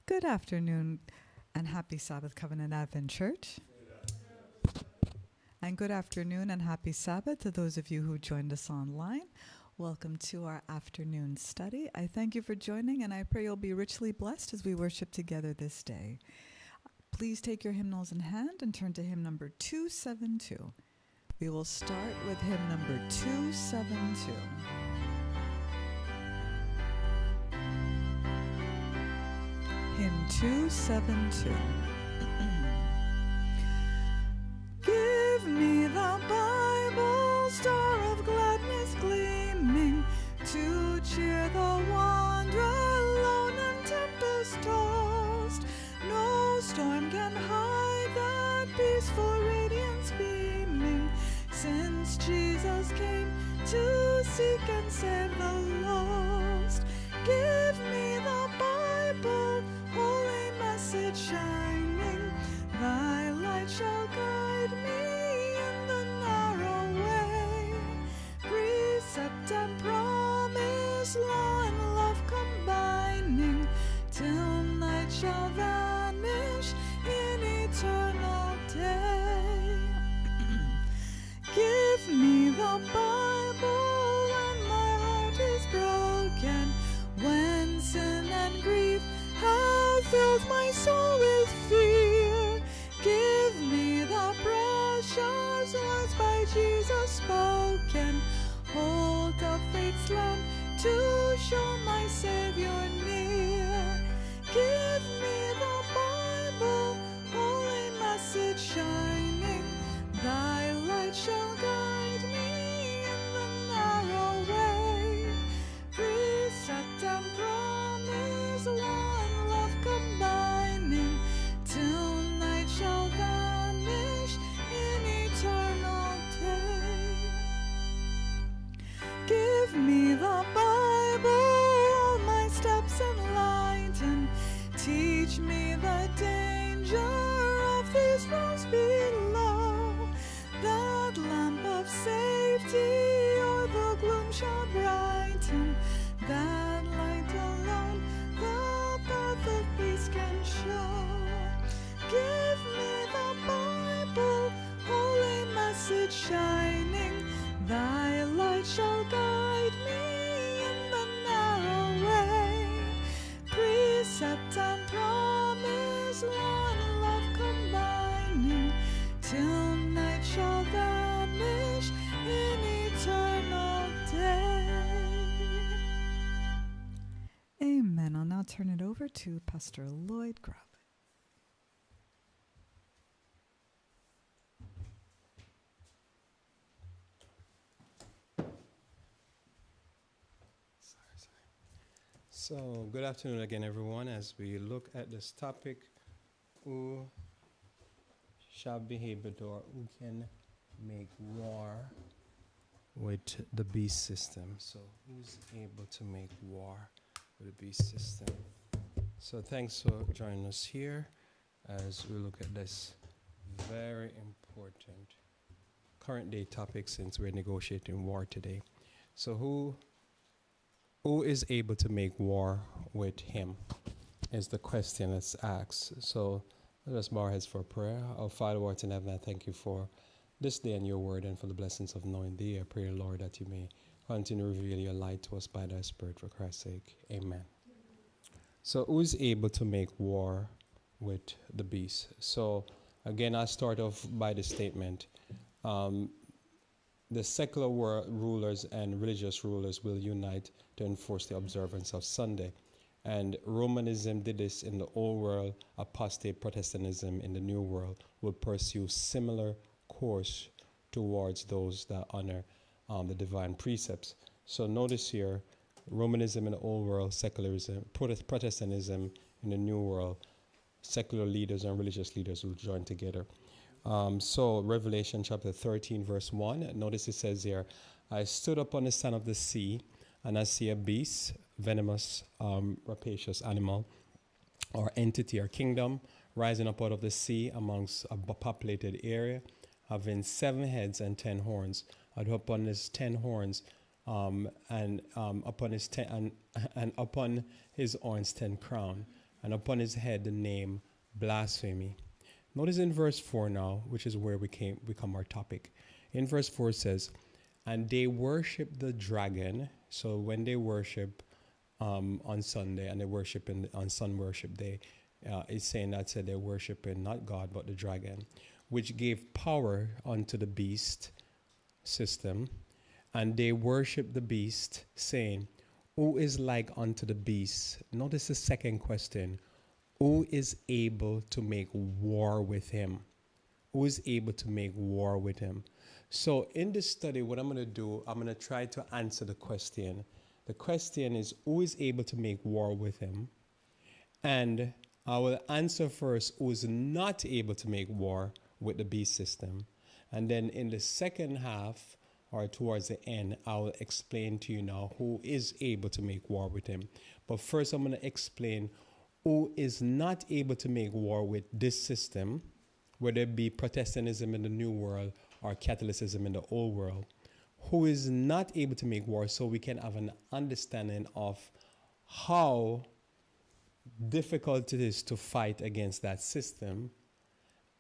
Good afternoon and happy Sabbath Covenant Advent Church. And good afternoon and happy Sabbath to those of you who joined us online. Welcome to our afternoon study. I thank you for joining, and I pray you'll be richly blessed as we worship together this day. Please take your hymnals in hand and turn to hymn number 272. We will start with hymn number 272. Hymn 272. Give me the Bible, star of gladness gleaming, to cheer the wanderer lone and tempest tossed. No storm can hide that peaceful radiance beaming, since Jesus came to seek and save the lost. Give me the Bible, holy message shining, thy light shall guide me in the narrow way. Precept and promise, law and love combining, till night shall vanish in eternal day. Give me the Bible when my heart is broken, when sin and grief have filled my soul with fear. Give me the precious words by Jesus spoken, hold up faith's lamp to show my Savior near. Give me the Bible, holy message shining, thy light shall guide me in the narrow way. Precept and promise, law and love combining, till night shall vanish in eternal day. Give me the Bible, all my steps enlighten, teach me the danger of these roads below. That lamp of safety o'er the gloom shall brighten, that light alone the path of peace can show. Give me the Bible, holy message shining, thy light shall guide me in the narrow way. Precept and promise, law and love combining, till night shall vanish in eternal day. Amen. I'll now turn it over to Pastor Lloyd Grubb. So, good afternoon again, everyone, as we look at this topic, who shall be able to, or who can make war with the beast system. So, who's able to make war with the beast system? So, thanks for joining us here as we look at this very important current day topic, since we're negotiating war today. So, who is able to make war with him is the question that's asked. So let us bow our heads for prayer. Our Father who art in heaven, I thank you for this day and your word and for the blessings of knowing thee. I pray, Lord, that you may continue to reveal your light to us by thy Spirit, for Christ's sake. Amen. So who is able to make war with the beast? So again, I'll start off by the statement. The secular rulers and religious rulers will unite to enforce the observance of Sunday. And Romanism did this in the Old World. Apostate Protestantism in the New World will pursue similar course towards those that honor the divine precepts. So notice here, Romanism in the Old World, secularism, Protestantism in the New World, secular leaders and religious leaders will join together. So Revelation chapter 13, verse 1, notice it says here, I stood upon the sand of the sea, and I see a beast, venomous, rapacious animal, or entity or kingdom, rising up out of the sea amongst a populated area, having 7 heads and 10 horns. And upon his 10 horns, and upon his 10 and upon his horns 10 crown, and upon his head the name blasphemy. Notice in verse 4 now, which is where we come our topic. In verse 4 it says, and they worship the dragon. So when they worship on Sunday and they worship on Sun Worship Day, it's saying that said they're worshiping not God but the dragon, which gave power unto the beast system. And they worship the beast, saying, who is like unto the beast? Notice the second question. Who is able to make war with him? Who is able to make war with him? So in this study, what I'm going to do, I'm going to try to answer the question. The question is, who is able to make war with him? And I will answer first, who is not able to make war with the beast system. And then in the second half, or towards the end, I will explain to you now who is able to make war with him. But first, I'm going to explain who is not able to make war with this system, whether it be Protestantism in the New World or Catholicism in the Old World, who is not able to make war, so we can have an understanding of how difficult it is to fight against that system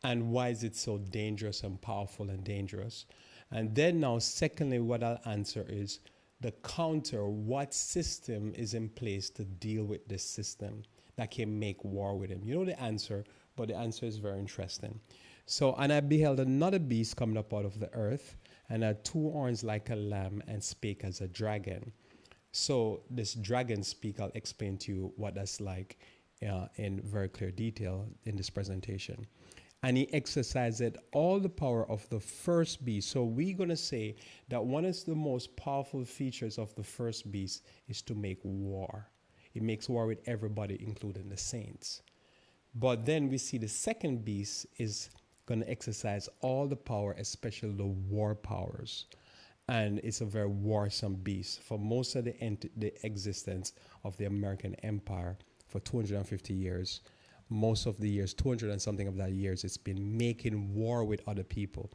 and why is it so dangerous and powerful and dangerous. And then now, secondly, what I'll answer is the counter, what system is in place to deal with this system that can make war with him. You know the answer, but the answer is very interesting. So, and I beheld another beast coming up out of the earth, and had two horns like a lamb, and spake as a dragon. So this dragon speak, I'll explain to you what that's like in very clear detail in this presentation. And he exercised all the power of the first beast. So we're going to say that one of the most powerful features of the first beast is to make war. It makes war with everybody, including the saints. But then we see the second beast is going to exercise all the power, especially the war powers. And it's a very warsome beast. For most of the existence of the American empire for 250 years, most of the years, 200 and something of that years, it's been making war with other people.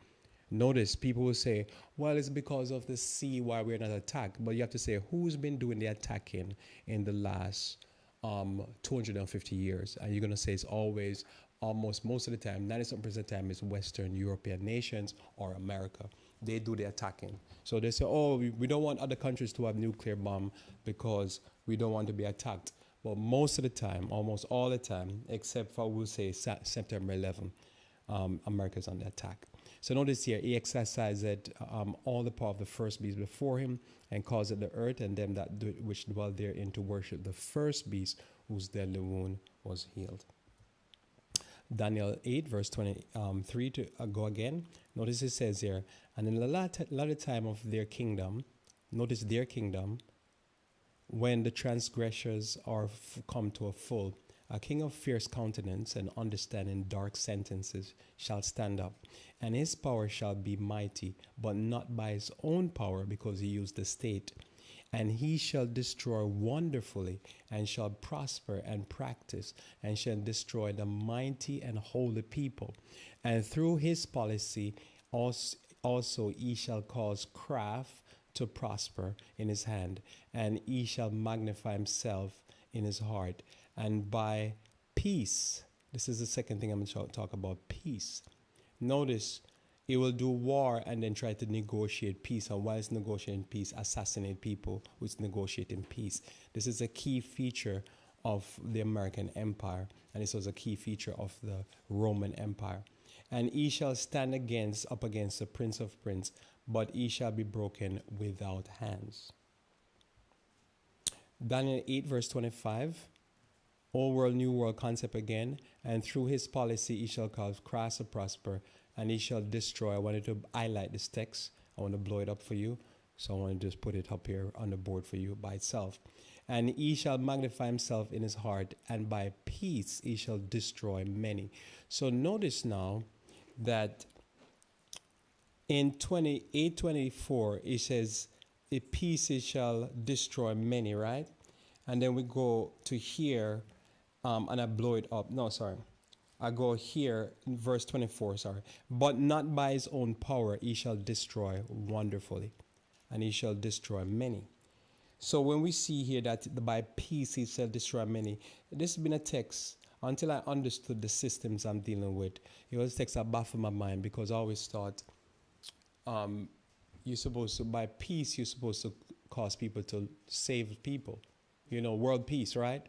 Notice people will say, well, it's because of the sea why we're not attacked. But you have to say, who's been doing the attacking in the last 250 years? And you're going to say it's always, almost most of the time, 97% of the time, is Western European nations or America. They do the attacking. So they say, oh, we don't want other countries to have nuclear bomb because we don't want to be attacked. But most of the time, almost all the time, except for, we'll say, September 11, America's on the attack. So notice here, he exercised all the power of the first beast before him, and caused the earth and them that which dwell therein to worship the first beast, whose deadly wound was healed. Daniel 8, verse 23 to go again. Notice it says here, and in the latter time of their kingdom, notice their kingdom, when the transgressors are come to a full, a king of fierce countenance and understanding dark sentences shall stand up, and his power shall be mighty, but not by his own power, because he used the state. And he shall destroy wonderfully, and shall prosper and practice, and shall destroy the mighty and holy people. And through his policy also he shall cause craft to prosper in his hand, and he shall magnify himself in his heart. And by peace, this is the second thing I'm going to talk about, peace. Notice, he will do war and then try to negotiate peace, and while he's negotiating peace, assassinate people who's negotiating peace. This is a key feature of the American empire, and this was a key feature of the Roman empire. And he shall stand up against the prince of princes, but he shall be broken without hands. Daniel 8, verse 25, Old World, New World concept again. And through his policy he shall cause craft to prosper, and he shall destroy. I wanted to highlight this text. I want to blow it up for you. So I want to just put it up here on the board for you by itself. And he shall magnify himself in his heart, and by peace he shall destroy many. So notice now that in 28:24, it says, a peace he shall destroy many, right? And then we go to here, and I blow it up. No, sorry. I go here in verse 24, sorry. But not by his own power he shall destroy wonderfully, and he shall destroy many. So when we see here that by peace he shall destroy many, this has been a text until I understood the systems I'm dealing with. It was a text that baffled my mind because I always thought you're supposed to, by peace, you're supposed to cause people to save people. You know, world peace, right?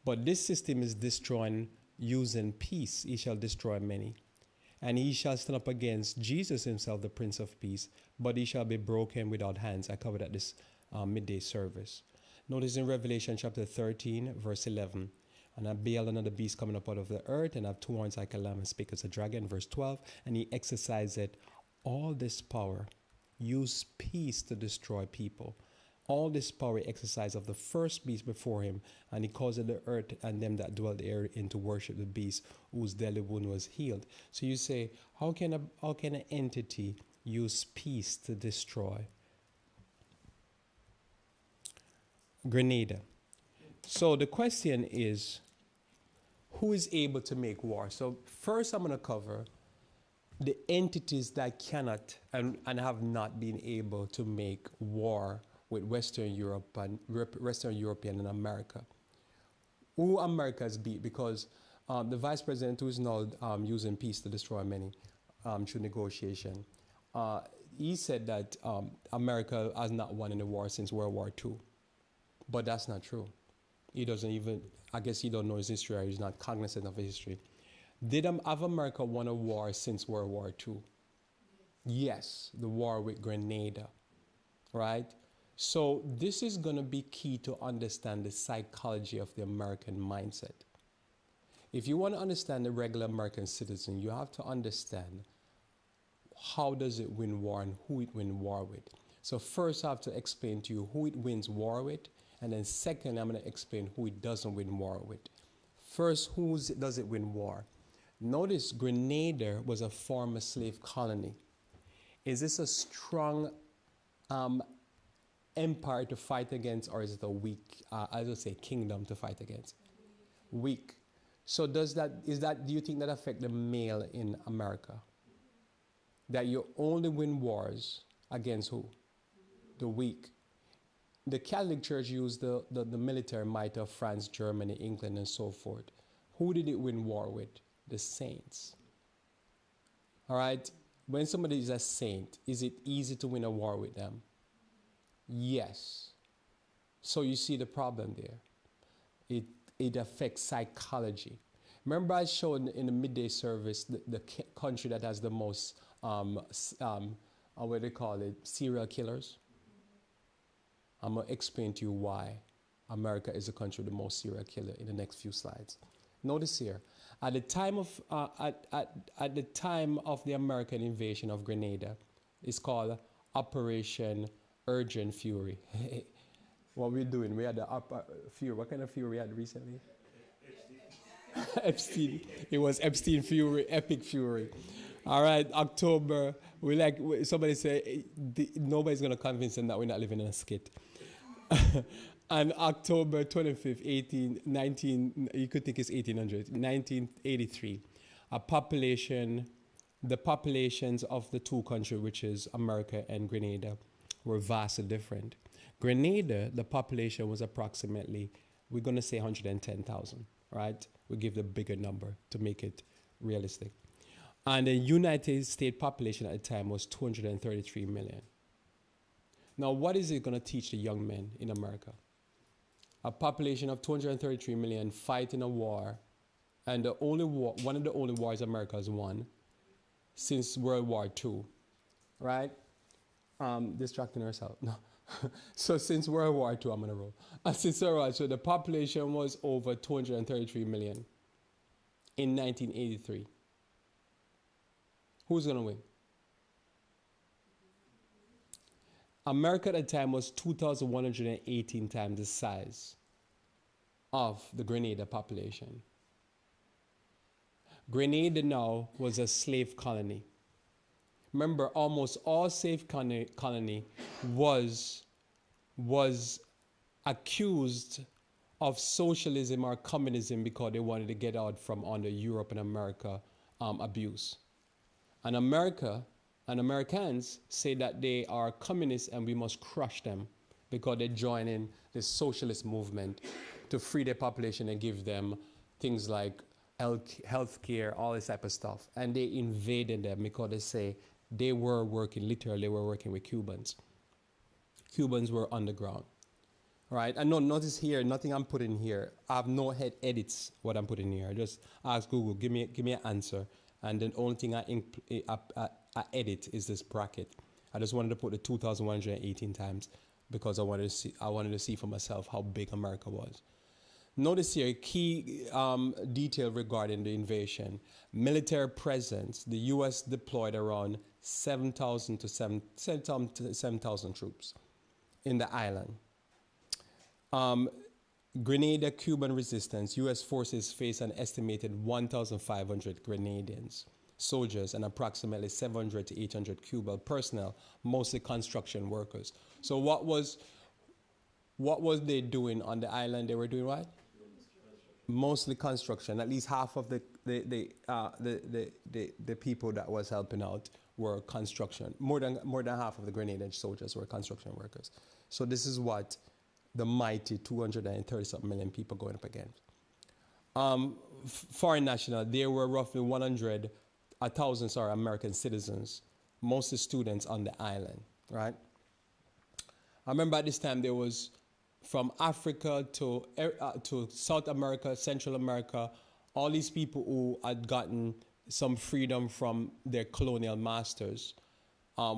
But this system is destroying using peace. He shall destroy many. And he shall stand up against Jesus himself, the Prince of Peace, but he shall be broken without hands. I covered at this midday service. Notice in Revelation chapter 13, verse 11, and I beheld another beast coming up out of the earth, and have two horns like a lamb, and spake as a dragon, verse 12, and he exercised all this power, used peace to destroy people. All this power exercise of the first beast before him, and he caused the earth and them that dwell therein to worship the beast whose deadly wound was healed. So you say, how can an entity use peace to destroy? Grenada. So the question is, who is able to make war? So first I'm going to cover the entities that cannot and have not been able to make war with Western Europe and Western European and America. Who America has beat because the vice president, who is now using peace to destroy many through negotiation, he said that America has not won in a war since World War II. But that's not true. He doesn't even, I guess he don't know his history, or he's not cognizant of his history. Did have America won a war since World War II? Yes, the war with Grenada, right? So this is going to be key to understand the psychology of the American mindset. If you want to understand the regular American citizen, you have to understand how does it win war and who it win war with. So first I have to explain to you who it wins war with, and then second I'm going to explain who it doesn't win war with. First, who does it win war? Notice Grenada was a former slave colony. Is this a strong empire to fight against, or is it a weak, I would say, kingdom to fight against? Weak. So do you think that affect the male in America? That you only win wars against who? The weak. The Catholic Church used the military might of France, Germany, England, and so forth. Who did it win war with? The saints. All right? When somebody is a saint, is it easy to win a war with them? Yes. So you see the problem there. It affects psychology. Remember I showed in the midday service the country that has the most, what do they call it, serial killers? I'm going to explain to you why America is the country with the most serial killer in the next few slides. Notice here, at the time of the American invasion of Grenada, it's called Operation Urgent Fury. What we're doing, we had the Fury. What kind of fury we had recently? Epstein. It was Epstein Fury, Epic Fury. All right, October. Somebody say nobody's gonna convince them that we're not living in a skit. And October 25th, you could think it's 1983, the populations of the two countries, which is America and Grenada, were vastly different. Grenada, the population was approximately, we're going to say 110,000, right? We give the bigger number to make it realistic. And the United States population at the time was 233 million. Now, what is it going to teach the young men in America? A population of 233 million fighting a war, and one of the only wars America has won since World War II, right? Distracting herself. No. So since World War II, I'm going to roll. Since World War II, so the population was over 233 million in 1983. Who's going to win? America at the time was 2,118 times the size of the Grenada population. Grenada now was a slave colony. Remember, almost all slave colony was accused of socialism or communism because they wanted to get out from under Europe and America abuse. And America and Americans say that they are communists and we must crush them because they join in the socialist movement to free their population and give them things like health care, all this type of stuff. And they invaded them because they say they were working, literally, they were working with Cubans. Cubans were underground. Right? And no, notice here, nothing I'm putting here. I have no head edits what I'm putting here. I just ask Google, give me an answer. And the only thing I edit is this bracket. I just wanted to put the 2,118 times because I wanted to see for myself how big America was. Notice here, key detail regarding the invasion. Military presence, the U.S. deployed around 7,000 to 7,000 troops in the island. Grenada Cuban resistance, U.S. forces face an estimated 1,500 Grenadians, soldiers, and approximately 700 to 800 Cuban personnel, mostly construction workers. So what was they doing on the island? They were doing what? Mostly construction. At least half of the people that was helping out were construction. More than half of the Grenadian soldiers were construction workers. So this is what the mighty 230-something million people going up against. Foreign national, there were roughly 1,000 American citizens, mostly students on the island, right? I remember at this time there was from Africa to South America, Central America, all these people who had gotten some freedom from their colonial masters,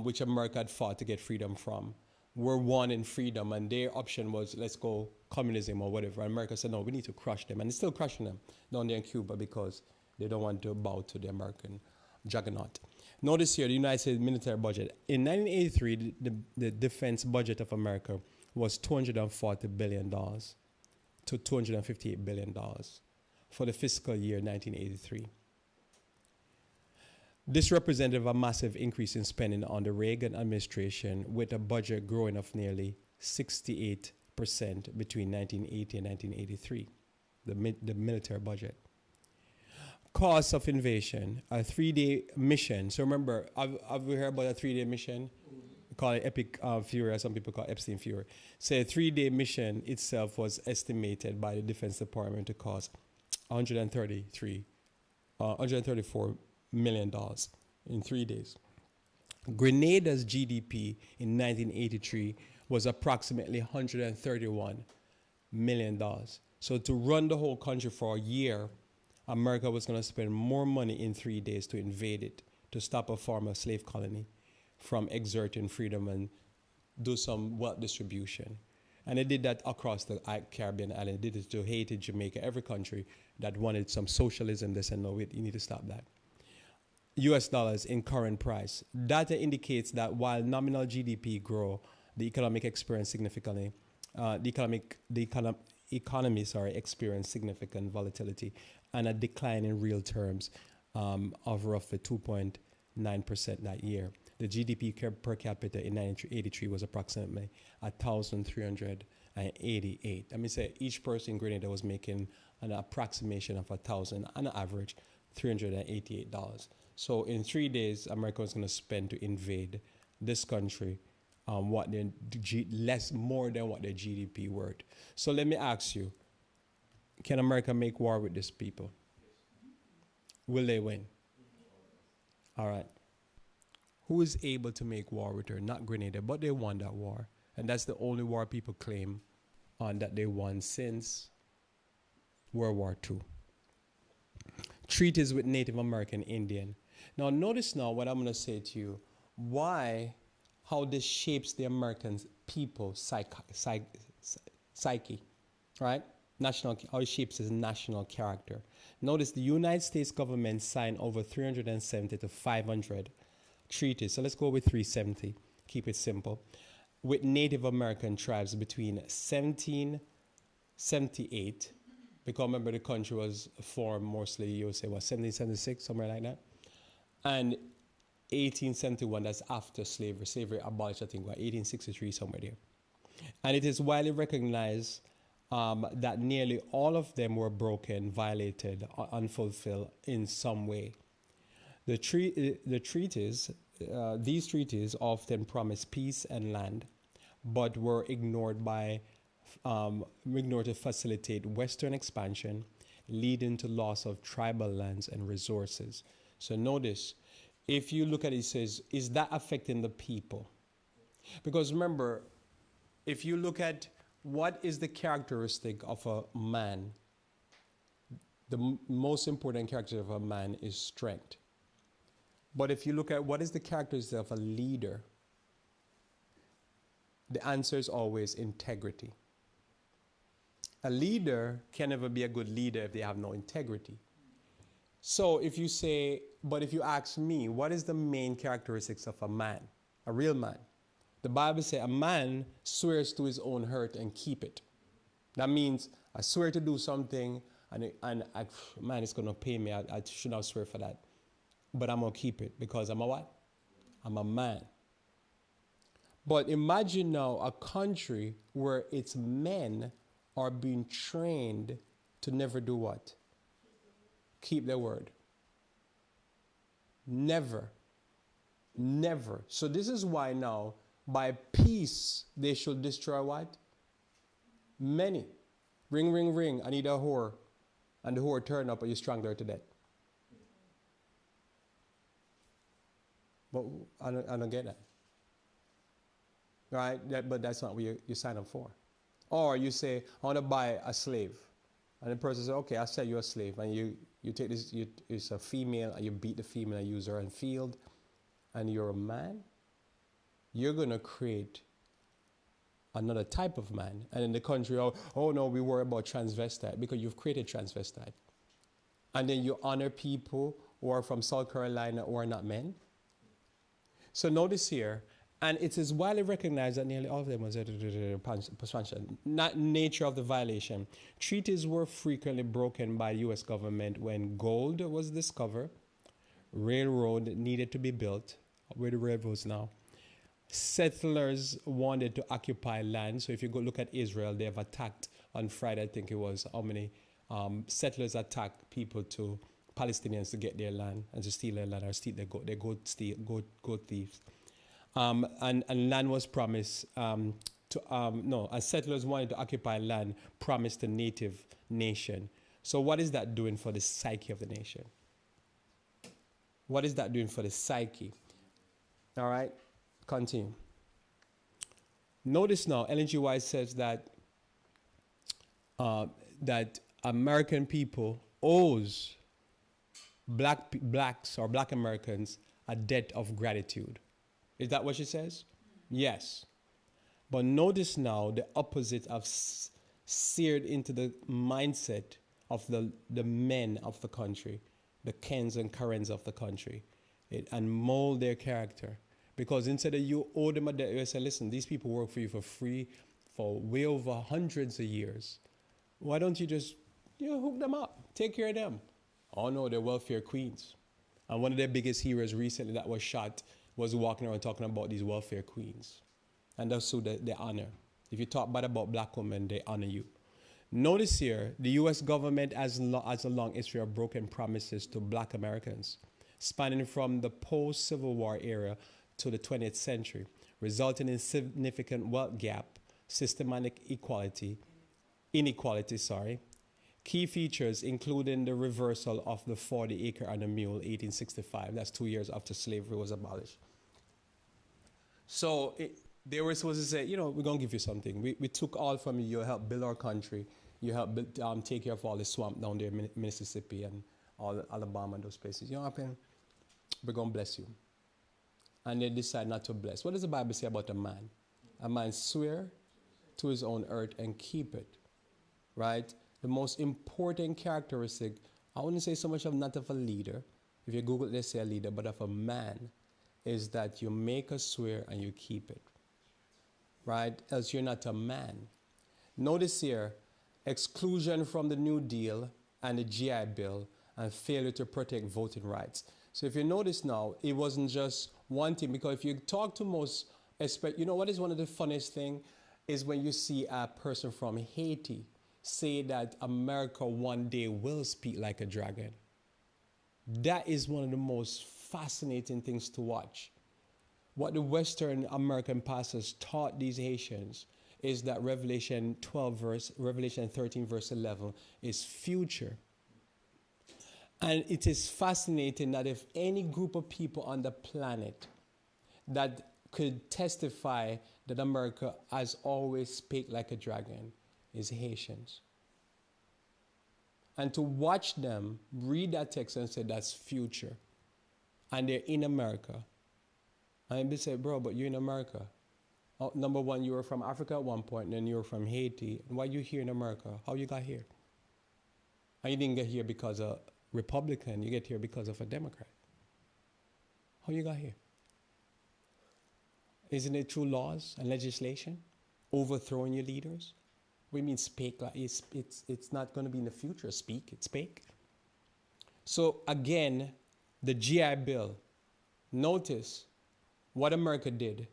which America had fought to get freedom from, were wanting freedom, and their option was, let's go communism or whatever. And America said, no, we need to crush them. And it's still crushing them down there in Cuba because they don't want to bow to the American juggernaut. Notice here, the United States military budget. In 1983, the defense budget of America was $240 billion to $258 billion for the fiscal year 1983. This represented a massive increase in spending on the Reagan administration, with a budget growing of nearly 68% between 1980 and 1983, the military budget. Cost of invasion, a 3-day mission. So remember, have you heard about a 3-day mission? We call it Epic Fury, some people call it Epstein Fury. So a 3-day mission itself was estimated by the Defense Department to cost $134 million in 3 days. Grenada's GDP in 1983 was approximately $131 million. So to run the whole country for a year, America was going to spend more money in 3 days to invade it, to stop a former slave colony from exerting freedom and do some wealth distribution. And they did that across the Caribbean island. They did it to Haiti, Jamaica, every country that wanted some socialism. They said, no, wait, you need to stop that. US dollars in current price. Data indicates that while nominal GDP grow, the economic experience significantly, the economy experienced significant volatility and a decline in real terms of roughly 2.9% that year. The GDP per capita in 1983 was approximately 1,388. Let me say each person in Grenada was making an approximation of 1,000, on average, $388. So in 3 days, America was going to spend to invade this country more than what their GDP worth. So let me ask you, can America make war with these people? Will they win? All right. Who is able to make war with her? Not Grenada, but they won that war. And that's the only war people claim that they won since World War II. Treaties with Native American Indian. Now notice now what I'm going to say to you. How this shapes the American people psyche, right? How it shapes his national character. Notice the United States government signed over 370 to 500 treaties. So let's go with 370, keep it simple, with Native American tribes between 1778, because remember the country was formed mostly, you would say, 1776, somewhere like that, and 1871, that's after slavery. Slavery abolished, I think, 1863, somewhere there. And it is widely recognized that nearly all of them were broken, violated, or unfulfilled in some way. These treaties often promise peace and land, but were ignored to facilitate Western expansion, leading to loss of tribal lands and resources. So notice, if you look at it, it says, is that affecting the people? Because remember, if you look at what is the characteristic of a man, the most important characteristic of a man is strength. But if you look at what is the characteristic of a leader, the answer is always integrity. A leader can never be a good leader if they have no integrity. So if you say, but if you ask me, what is the main characteristics of a man, a real man? The Bible says a man swears to his own hurt and keep it. That means I swear to do something and man, it's going to pay me. I should not swear for that. But I'm going to keep it because I'm a what? I'm a man. But imagine now a country where its men are being trained to never do what? Keep their word. Never. Never. So this is why now, by peace, they should destroy what? Many. Ring, ring, ring. I need a whore. And the whore turn up and you strangle her to death. But I don't get that. Right? But that's not what you sign up for. Or you say, I want to buy a slave. And the person says, okay, I'll sell you a slave. And you take this, it's a female, and you beat the female and use her in field. And you're a man. You're going to create another type of man. And in the country, oh no, we worry about transvestite, because you've created transvestite. And then you honor people who are from South Carolina who are not men. So notice here, and it is widely recognized that nearly all of them was not nature of the violation. Treaties were frequently broken by the U.S. government when gold was discovered, railroad needed to be built, where the railroads now. Settlers wanted to occupy land. So if you go look at Israel, they have attacked on Friday, I think it was, how many settlers attacked people to Palestinians to get their land and to steal their land or steal their goat. They're goat thieves. And land was promised settlers wanted to occupy land promised the native nation. So what is that doing for the psyche of the nation? What is that doing for the psyche? All right, continue. Notice now, Ellen G. White says that that American people owes blacks or black Americans a debt of gratitude. Is that what she says? Yes. But notice now the opposite of seared into the mindset of the men of the country, the Kens and Karens of the country, and mold their character. Because instead of you owe them a debt, you say, listen, these people work for you for free for way over hundreds of years. Why don't you just hook them up, take care of them? Oh no, they're welfare queens. And one of their biggest heroes recently that was shot was walking around talking about these welfare queens. And that's who they honor. If you talk bad about black women, they honor you. Notice here, the U.S. government has a long history of broken promises to black Americans, spanning from the post-Civil War era to the 20th century, resulting in significant wealth gap, systematic inequality. Key features including the reversal of the 40 acre and a mule, 1865. That's 2 years after slavery was abolished. So they were supposed to say, we're going to give you something. We took all from you. You helped build our country. You helped take care of all the swamp down there in Mississippi and all Alabama and those places. You know what happened? We're going to bless you. And they decide not to bless. What does the Bible say about a man? A man swear to his own earth and keep it. Right? The most important characteristic, I wouldn't say so much of not of a leader. If you Google it, they say a leader, but of a man, is that you make a swear and you keep it. Right? Else you're not a man. Notice here, exclusion from the New Deal and the GI Bill and failure to protect voting rights. So if you notice now, it wasn't just one thing, because if you talk to most, what is one of the funniest thing is when you see a person from Haiti say that America one day will speak like a dragon. That is one of the most fascinating things to watch. What the Western American pastors taught these Haitians is that Revelation 13 verse 11 is future. And it is fascinating that if any group of people on the planet that could testify that America has always spake like a dragon is Haitians. And to watch them read that text and say that's future, and they're in America, and they say, bro, but you're in America. Oh, number one, you were from Africa at one point, and then you were from Haiti. And why are you here in America? How you got here? And you didn't get here because of Republican, you get here because of a Democrat. How you got here? Isn't it through laws and legislation? Overthrowing your leaders? We mean speak, like it's not going to be in the future. Speak, it's speak. So again, the GI Bill, notice what America did.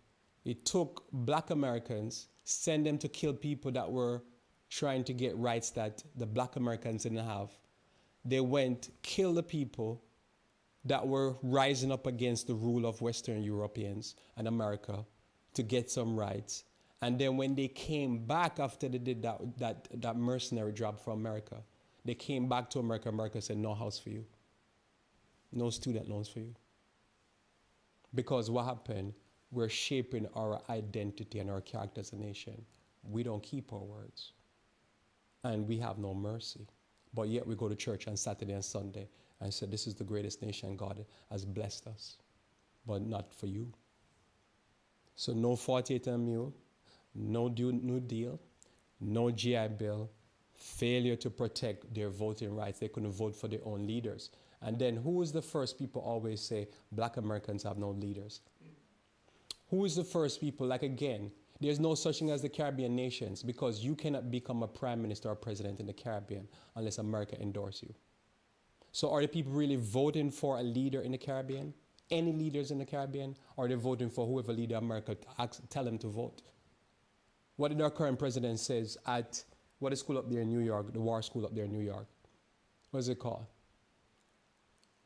It took black Americans, sent them to kill people that were trying to get rights that the black Americans didn't have. They went, kill the people that were rising up against the rule of Western Europeans and America to get some rights. And then when they came back after they did that mercenary job for America, they came back to America. America said, no house for you. No student loans for you. Because what happened? We're shaping our identity and our character as a nation. We don't keep our words. And we have no mercy. But yet we go to church on Saturday and Sunday and say, this is the greatest nation God has blessed us. But not for you. So no 48 MU, no New Deal, no GI Bill, failure to protect their voting rights. They couldn't vote for their own leaders. And then who is the first people always say, black Americans have no leaders? Who is the first people? Like again, there's no such thing as the Caribbean nations because you cannot become a prime minister or president in the Caribbean unless America endorses you. So are the people really voting for a leader in the Caribbean? Any leaders in the Caribbean? Or are they voting for whoever leader America tell them to vote? What did our current president says at, what is school up there in New York, the war school up there in New York? What is it called?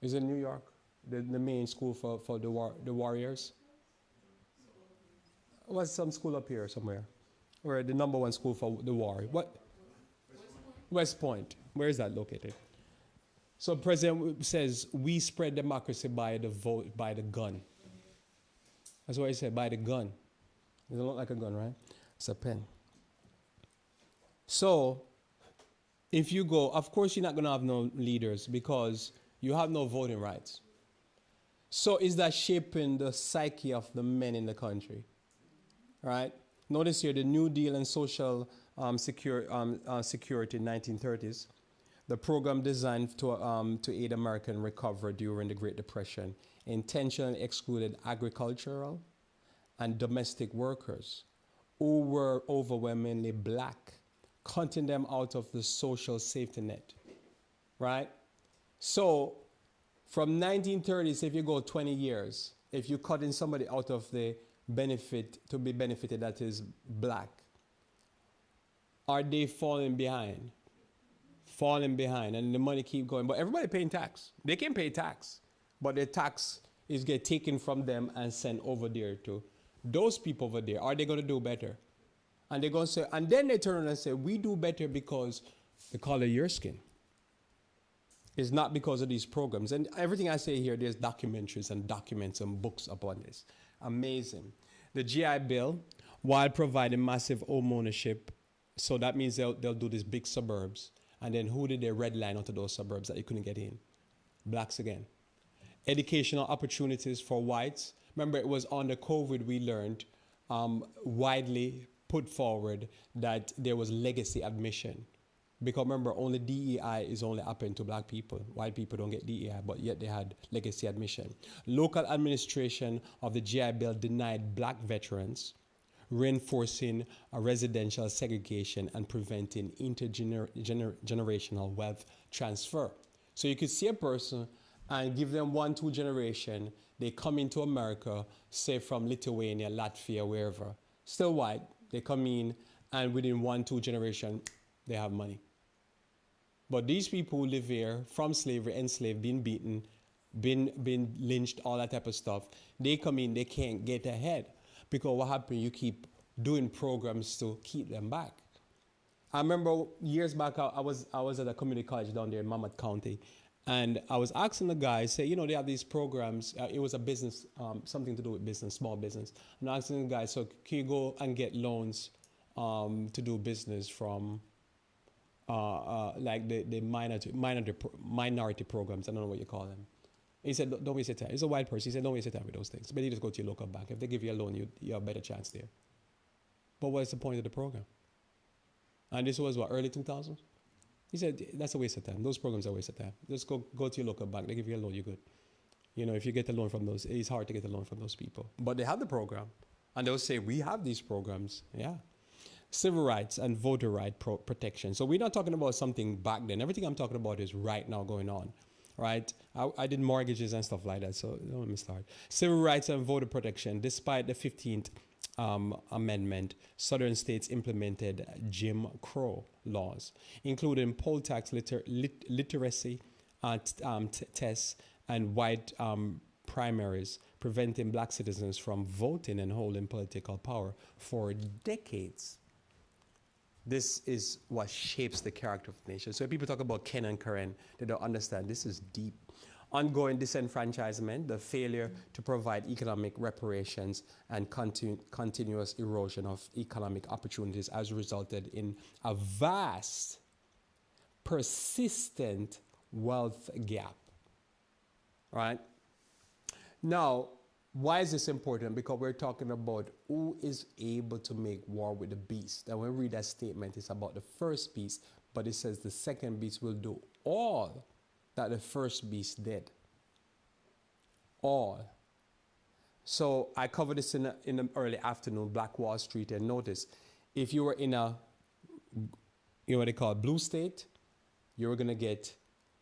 Is it New York? The main school for the warriors? What's some school up here somewhere? Or the number one school for the war? What? West Point. Where is that located? So President says, we spread democracy by the vote, by the gun. That's what he said, by the gun. It doesn't look like a gun, right? It's a pen. So, if you go, of course you're not going to have no leaders because you have no voting rights. So is that shaping the psyche of the men in the country? Right? Notice here the New Deal and social security in 1930s. The program designed to aid American recovery during the Great Depression intentionally excluded agricultural and domestic workers who were overwhelmingly black, cutting them out of the social safety net, right? So from 1930s, if you go 20 years, if you're cutting somebody out of the benefit to be benefited that is black, are they falling behind? Falling behind, and the money keep going. But everybody paying tax. They can pay tax, but the tax is get taken from them and sent over there to those people over there. Are they going to do better? And they're going to say, and then they turn around and say, we do better because the color of your skin. It's not because of these programs. And everything I say here, there's documentaries and documents and books upon this. Amazing. The GI Bill, while providing massive home ownership, so that means they'll do these big suburbs. And then who did they redline onto those suburbs that you couldn't get in? Blacks again. Educational opportunities for whites. Remember, it was under COVID we learned widely put forward that there was legacy admission. Because remember, only DEI is only happening to black people. White people don't get DEI, but yet they had legacy admission. Local administration of the GI Bill denied black veterans, reinforcing a residential segregation and preventing intergenerational wealth transfer. So you could see a person and give them 1-2 generation, they come into America, say from Lithuania, Latvia, wherever, still white, they come in and within 1-2 generation, they have money. But these people who live here from slavery, enslaved, being beaten, been lynched, all that type of stuff. They come in, they can't get ahead because what happened? You keep doing programs to keep them back. I remember years back, I was at a community college down there in Monmouth County, and I was asking the guys, say, you know, they have these programs. It was a business, something to do with business, small business. And I asking the guys, so can you go and get loans to do business from like the minority programs? I don't know what you call them. He said, don't waste your time. He's a white person. He said, don't waste your time with those things. But you just go to your local bank. If they give you a loan, you have a better chance there. But what's the point of the program? And this was what, early 2000s? He said, that's a waste of time. Those programs are a waste of time. Just go to your local bank. They give you a loan, you're good. You know, if you get a loan from those, it's hard to get a loan from those people. But they have the program. And they'll say, we have these programs. Yeah. Civil rights and voter right protection. So we're not talking about something back then. Everything I'm talking about is right now going on. Right? I did mortgages and stuff like that, so don't let me start. Civil rights and voter protection. Despite the 15th Amendment, Southern states implemented Jim Crow laws, including poll tax literacy tests and white primaries, preventing black citizens from voting and holding political power for decades. This is what shapes the character of the nation. So when people talk about Ken and Karen, they don't understand this is deep. Ongoing disenfranchisement, the failure to provide economic reparations, and continuous erosion of economic opportunities has resulted in a vast, persistent wealth gap. Right? Now, why is this important? Because we're talking about who is able to make war with the beast. And when we read that statement, it's about the first beast, but it says the second beast will do all that the first beast did. All. So I covered this in the early afternoon, Black Wall Street, and notice, if you were in a, you know what they call blue state, you were going to get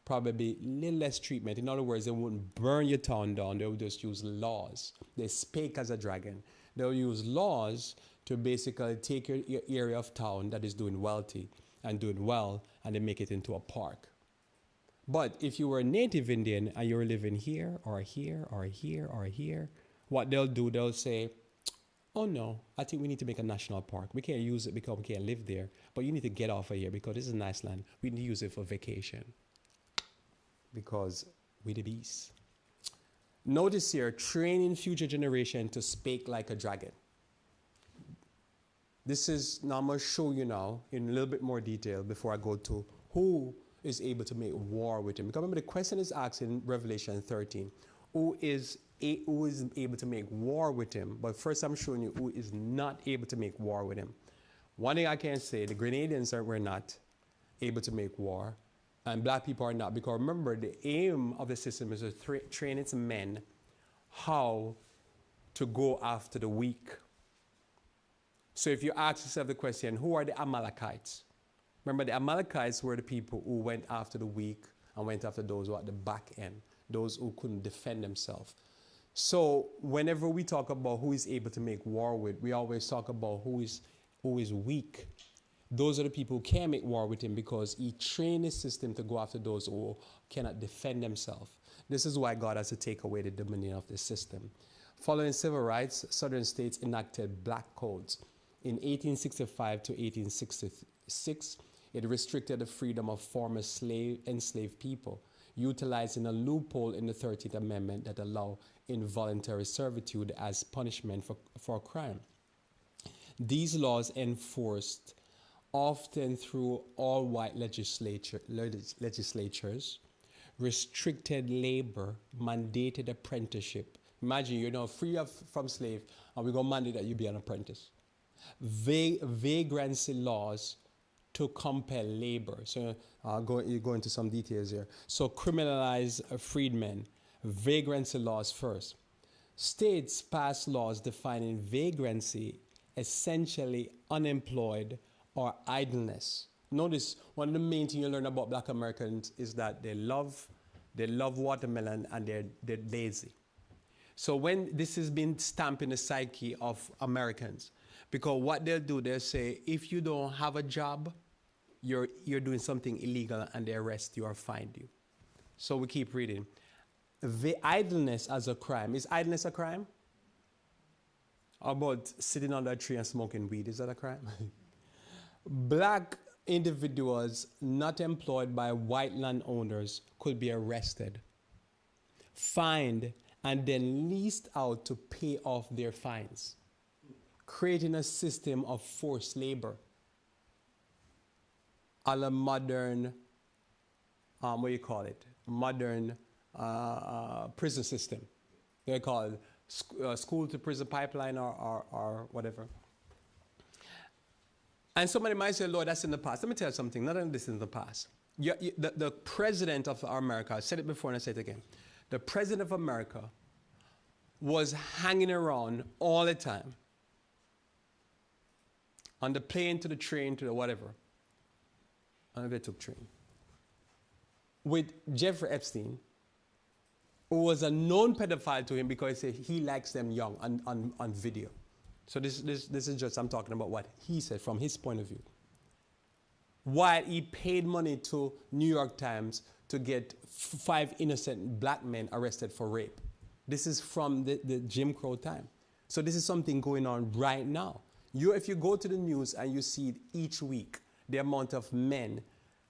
probably a little less treatment. In other words, they wouldn't burn your town down. They would just use laws. They spake as a dragon. They'll use laws to basically take your area of town that is doing wealthy and doing well, and they make it into a park. But if you were a native Indian and you were living here or here or here or here, what they'll do, they'll say, oh no, I think we need to make a national park. We can't use it because we can't live there, but you need to get off of here because this is a nice land. We need to use it for vacation. Because we the beast. Notice here, training future generation to speak like a dragon. This is, now I'm going to show you now in a little bit more detail before I go to who is able to make war with him. Because remember, the question is asked in Revelation 13, who is able to make war with him? But first I'm showing you who is not able to make war with him. One thing I can say, the Grenadians were not able to make war. And black people are not, because remember, the aim of the system is to train its men how to go after the weak. So if you ask yourself the question, who are the Amalekites? Remember, the Amalekites were the people who went after the weak and went after those who were at the back end, those who couldn't defend themselves. So whenever we talk about who is able to make war with, we always talk about who is weak. Those are the people who can't make war with him because he trained his system to go after those who cannot defend themselves. This is why God has to take away the dominion of the system. Following civil rights, Southern states enacted black codes. In 1865 to 1866, it restricted the freedom of former enslaved people, utilizing a loophole in the 13th Amendment that allowed involuntary servitude as punishment for a crime. These laws enforced often through all white legislatures, restricted labor, mandated apprenticeship. Imagine you're now free from slave and we're going to mandate that you be an apprentice. Vagrancy laws to compel labor. So you go into some details here. So criminalize freedmen. Vagrancy laws first. States passed laws defining vagrancy, essentially unemployed or idleness. Notice one of the main things you learn about black Americans is that they love watermelon and they're lazy. So when this has been stamped in the psyche of Americans, because what they'll do, they'll say, if you don't have a job, you're doing something illegal and they arrest you or find you. So we keep reading. the idleness as a crime. Is idleness a crime? How about sitting under a tree and smoking weed? Is that a crime? Black individuals not employed by white landowners could be arrested, fined, and then leased out to pay off their fines, creating a system of forced labor a la modern, what do you call it? Modern prison system. They call it school to prison pipeline or whatever. And somebody might say, Lord, that's in the past. Let me tell you something. None of this is in the past. The president of America, I said it before and I say it again. The president of America was hanging around all the time. On the plane, to the train, to the whatever. And they took train. With Jeffrey Epstein, who was a known pedophile to him because he likes them young on video. So this is just, I'm talking about what he said from his point of view. While he paid money to New York Times to get 5 innocent black men arrested for rape. This is from the Jim Crow time. So this is something going on right now. If you go to the news and you see each week the amount of men,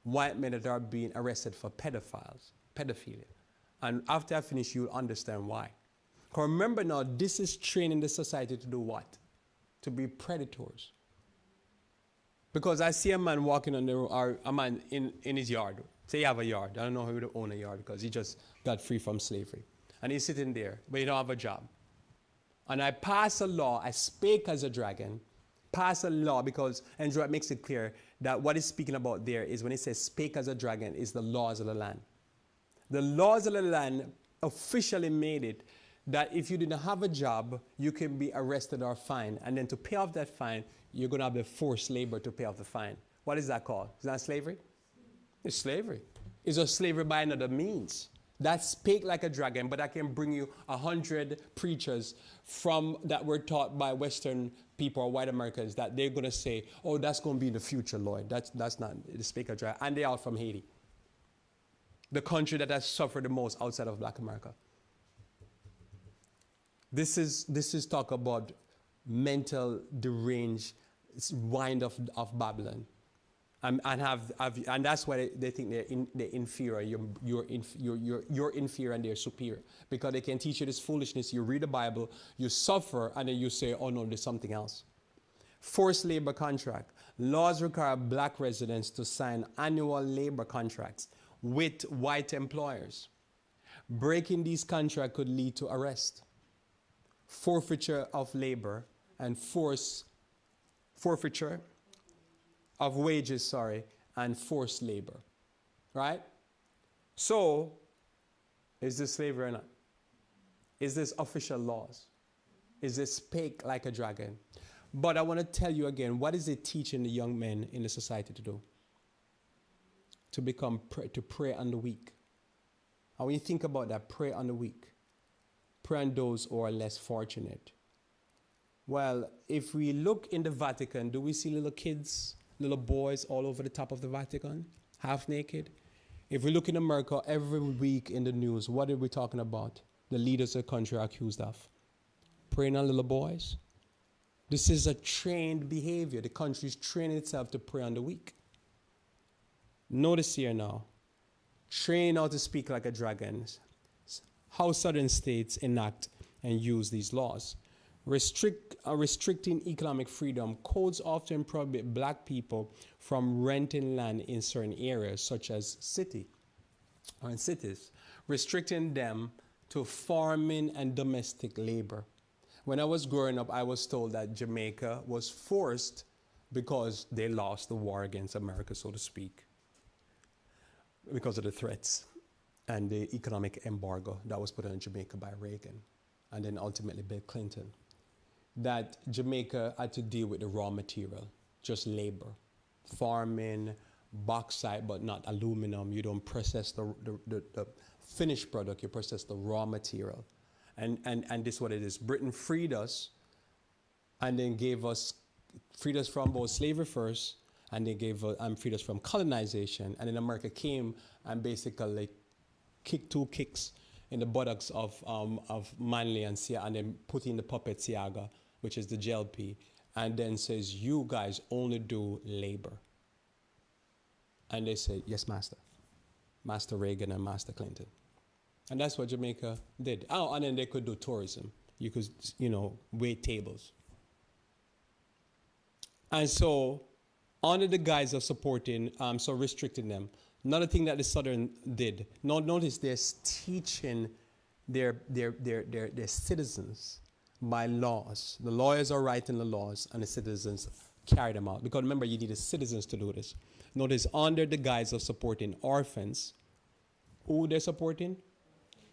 white men that are being arrested for pedophilia. And after I finish, you'll understand why. Because remember now, this is training the society to do what? To be predators. Because I see a man walking on the road, or a man in his yard. Say you have a yard. I don't know who would own a yard because he just got free from slavery. And he's sitting there, but he don't have a job. And I pass a law, I spake as a dragon, pass a law because Andrew makes it clear that what he's speaking about there is when he says spake as a dragon is the laws of the land. The laws of the land officially made it that if you didn't have a job, you can be arrested or fined. And then to pay off that fine, you're going to have the forced labor to pay off the fine. What is that called? Is that slavery? It's slavery. It's a slavery by another means. That spake like a dragon, but I can bring you 100 preachers that were taught by Western people or white Americans that they're going to say, oh, that's going to be the future, Lord. That's not the spake of dragon. And they are from Haiti, the country that has suffered the most outside of Black America. This is talk about mental deranged wind of Babylon. And that's why they think they're inferior. You're inferior and they're superior. Because they can teach you this foolishness. You read the Bible, you suffer, and then you say, oh no, there's something else. Forced labor contract. Laws require black residents to sign annual labor contracts with white employers. Breaking these contracts could lead to arrest, forfeiture of labor, and forfeiture of wages, and forced labor, right? So, is this slavery or not? Is this official laws? Is this spake like a dragon? But I want to tell you again, what is it teaching the young men in the society to do? To pray on the weak. And when you think about that, pray on the weak. Pray on those who are less fortunate. Well, if we look in the Vatican, do we see little kids, little boys all over the top of the Vatican, half naked? If we look in America, every week in the news, what are we talking about? The leaders of the country are accused of preying on little boys. This is a trained behavior. The country is training itself to prey on the weak. Notice here now, train how to speak like a dragon. How southern states enact and use these laws. Restricting economic freedom. Codes often prohibit black people from renting land in certain areas, such as cities, restricting them to farming and domestic labor. When I was growing up, I was told that Jamaica was forced because they lost the war against America, so to speak, because of the threats and the economic embargo that was put on Jamaica by Reagan and then ultimately Bill Clinton. That Jamaica had to deal with the raw material, just labor, farming, bauxite, but not aluminum. You don't process the finished product, you process the raw material. And this is what it is. Britain freed us and then freed us from both slavery first, and they freed us from colonization. And then America came and basically kicked 2 kicks in the buttocks of Manley and Siaga, and then put in the puppet Siaga, which is the JLP, and then says, you guys only do labor. And they say, yes, Master. Master Reagan and Master Clinton. And that's what Jamaica did. Oh, and then they could do tourism. You could, wait tables. And so, under the guise of supporting, restricting them, another thing that the Southern did, notice they're teaching their citizens by laws. The lawyers are writing the laws, and the citizens carry them out. Because remember, you need the citizens to do this. Notice, under the guise of supporting orphans, who they're supporting?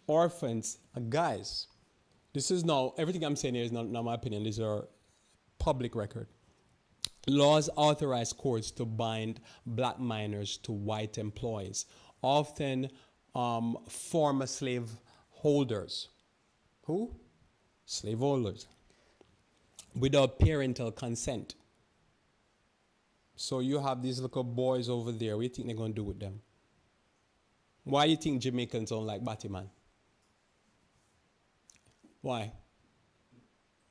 Orphans, guys. This is now, everything I'm saying here is not my opinion. These are public record. Laws authorize courts to bind black minors to white employees, often former slave holders. Who? Slave holders. Without parental consent. So you have these little boys over there. What do you think they're going to do with them? Why do you think Jamaicans don't like Batman? Why?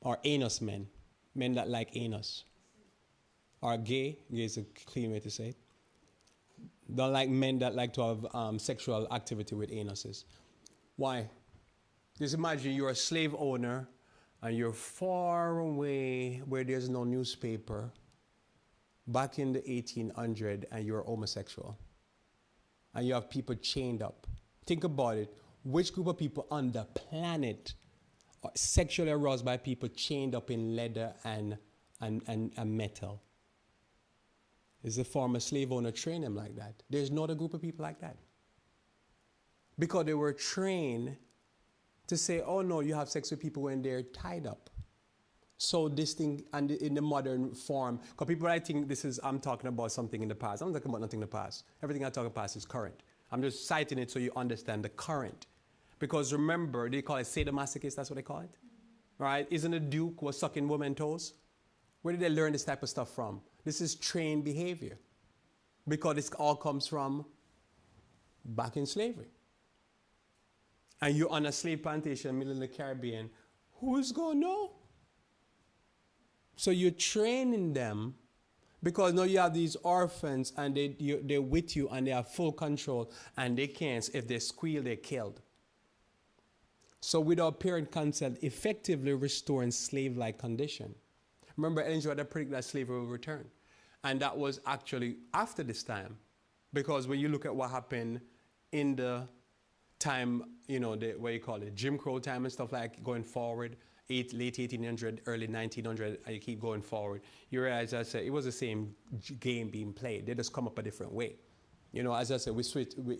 Or anus men. Men that like anus. Or gay. Gay is a clean way to say it. Don't like men that like to have sexual activity with anuses. Why? Just imagine you're a slave owner and you're far away where there's no newspaper back in the 1800s and you're homosexual. And you have people chained up. Think about it. Which group of people on the planet are sexually aroused by people chained up in leather and metal? Is the former slave owner train them like that? There's no other group of people like that. Because they were trained to say, oh no, you have sex with people when they're tied up. So this thing, and in the modern form, because people might think this is, I'm talking about something in the past. I'm not talking about nothing in the past. Everything I talk about past is current. I'm just citing it so you understand the current. Because remember, they call it sadomasochist, that's what they call it. Right? Isn't a duke was sucking women's toes? Where did they learn this type of stuff from? This is trained behavior. Because this all comes from back in slavery. And you're on a slave plantation in the middle of the Caribbean, who is going to know? So you're training them because now you have these orphans and they're with you and they have full control and they can't, if they squeal, they're killed. So without parent consent, effectively restoring slave-like condition. Remember, Ellen G. White predicted that slavery will return. And that was actually after this time. Because when you look at what happened in the time, what you call it, Jim Crow time and stuff like going forward, late 1800, early 1900, and you keep going forward, you realize, as I said, it was the same game being played. They just come up a different way. As I said,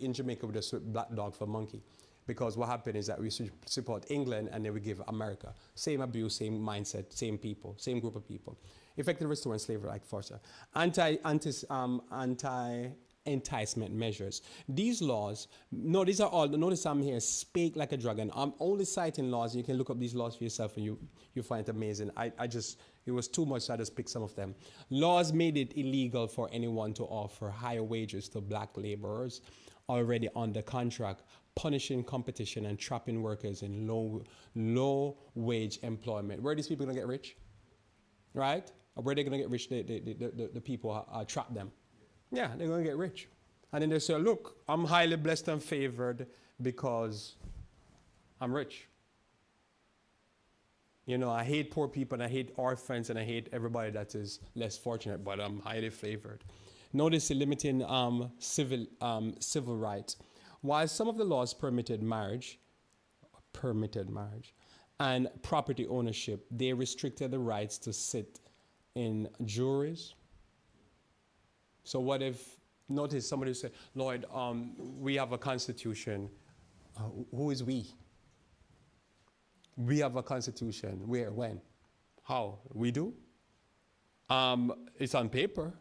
in Jamaica, we just switch black dog for monkey. Because what happened is that we support England and then we give America. Same abuse, same mindset, same people, same group of people. Effective restoring slavery like force. Anti-enticement measures. These laws, these are all, notice I'm here, spake like a dragon. I'm only citing laws. You can look up these laws for yourself and you find it amazing. It was too much, so I just picked some of them. Laws made it illegal for anyone to offer higher wages to black laborers already under contract, punishing competition and trapping workers in low wage employment. Where are these people going to get rich? Right? Or where are they going to get rich? The people trap them. Yeah, they're going to get rich. And then they say, look, I'm highly blessed and favored because I'm rich. I hate poor people and I hate orphans and I hate everybody that is less fortunate, but I'm highly favored. Notice the limiting civil rights. While some of the laws permitted marriage and property ownership, they restricted the rights to sit in juries. So what if, notice somebody said, Lord, we have a constitution. Who is we? We have a constitution. Where, when, how? We do? It's on paper.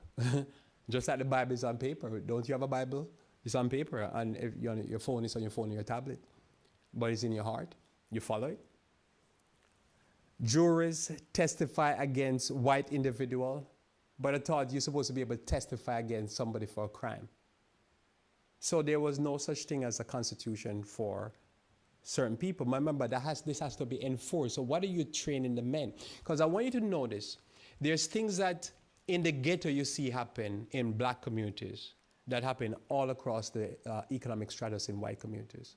Just like the Bible is on paper. Don't you have a Bible? It's on paper. And if your phone is on your phone or your tablet. But it's in your heart. You follow it. Jurors testify against white individual. But I thought you're supposed to be able to testify against somebody for a crime. So there was no such thing as a constitution for certain people. Remember, this has to be enforced. So what are you training the men? Because I want you to notice, there's things that in the ghetto you see happen in black communities that happen all across the economic stratus in white communities.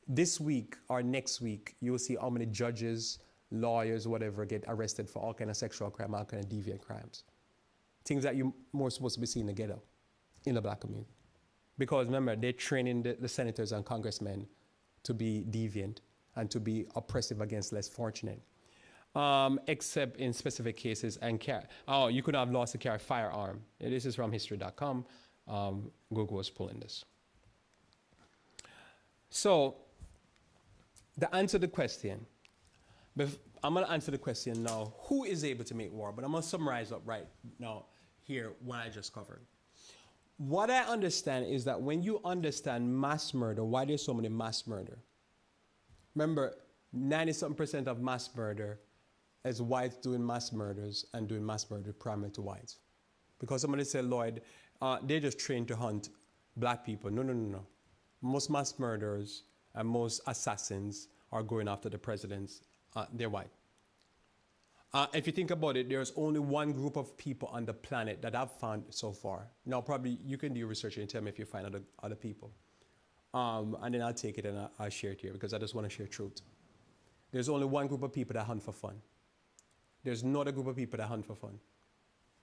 This week or next week, you will see how many judges, lawyers, whatever, get arrested for all kind of sexual crime, all kind of deviant crimes. Things that you're more supposed to be seeing in the ghetto, in the black community. Because remember, they're training the senators and congressmen to be deviant and to be oppressive against less fortunate. Except in specific cases and you could have lost to carry a firearm. This is from history.com. Google was pulling this. So, to answer the question, I'm going to answer the question now, who is able to make war? But I'm going to summarize up right now here what I just covered. What I understand is that when you understand mass murder, why there's so many mass murder? Remember, 90-something% of mass murder is whites doing mass murders and doing mass murder primarily to whites. Because somebody said, Lloyd, they're just trained to hunt black people. No. Most mass murderers and most assassins are going after the presidents. They're white. If you think about it, there's only one group of people on the planet that I've found so far. Now, probably you can do your research and tell me if you find other people. And then I'll take it and I'll share it here because I just want to share truth. There's only one group of people that hunt for fun. There's not a group of people that hunt for fun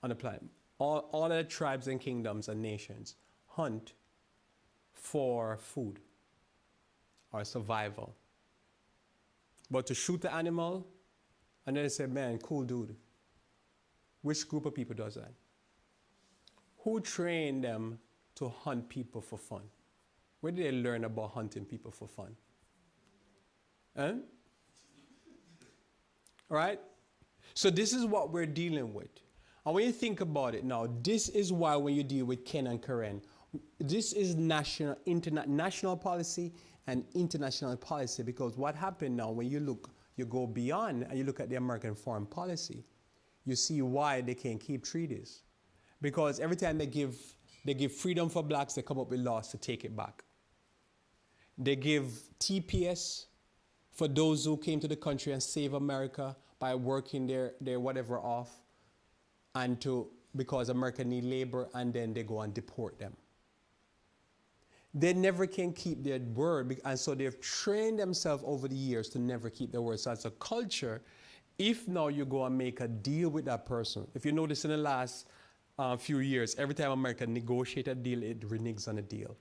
on the planet. All the tribes and kingdoms and nations hunt for food or survival. But to shoot the animal, and then they say, man, cool dude. Which group of people does that? Who trained them to hunt people for fun? Where did they learn about hunting people for fun? All right? So this is what we're dealing with. And when you think about it now, this is why when you deal with Ken and Karen, this is national policy and international policy, because what happened now when you go beyond and you look at the American foreign policy, you see why they can't keep treaties. Because every time they give freedom for blacks, they come up with laws to take it back. They give TPS for those who came to the country and save America by working their whatever off, and because America need labor, and then they go and deport them. They never can keep their word, and so they've trained themselves over the years to never keep their word. So as a culture, if now you go and make a deal with that person, if you notice in the last few years, every time America negotiates a deal, it reneges on a deal.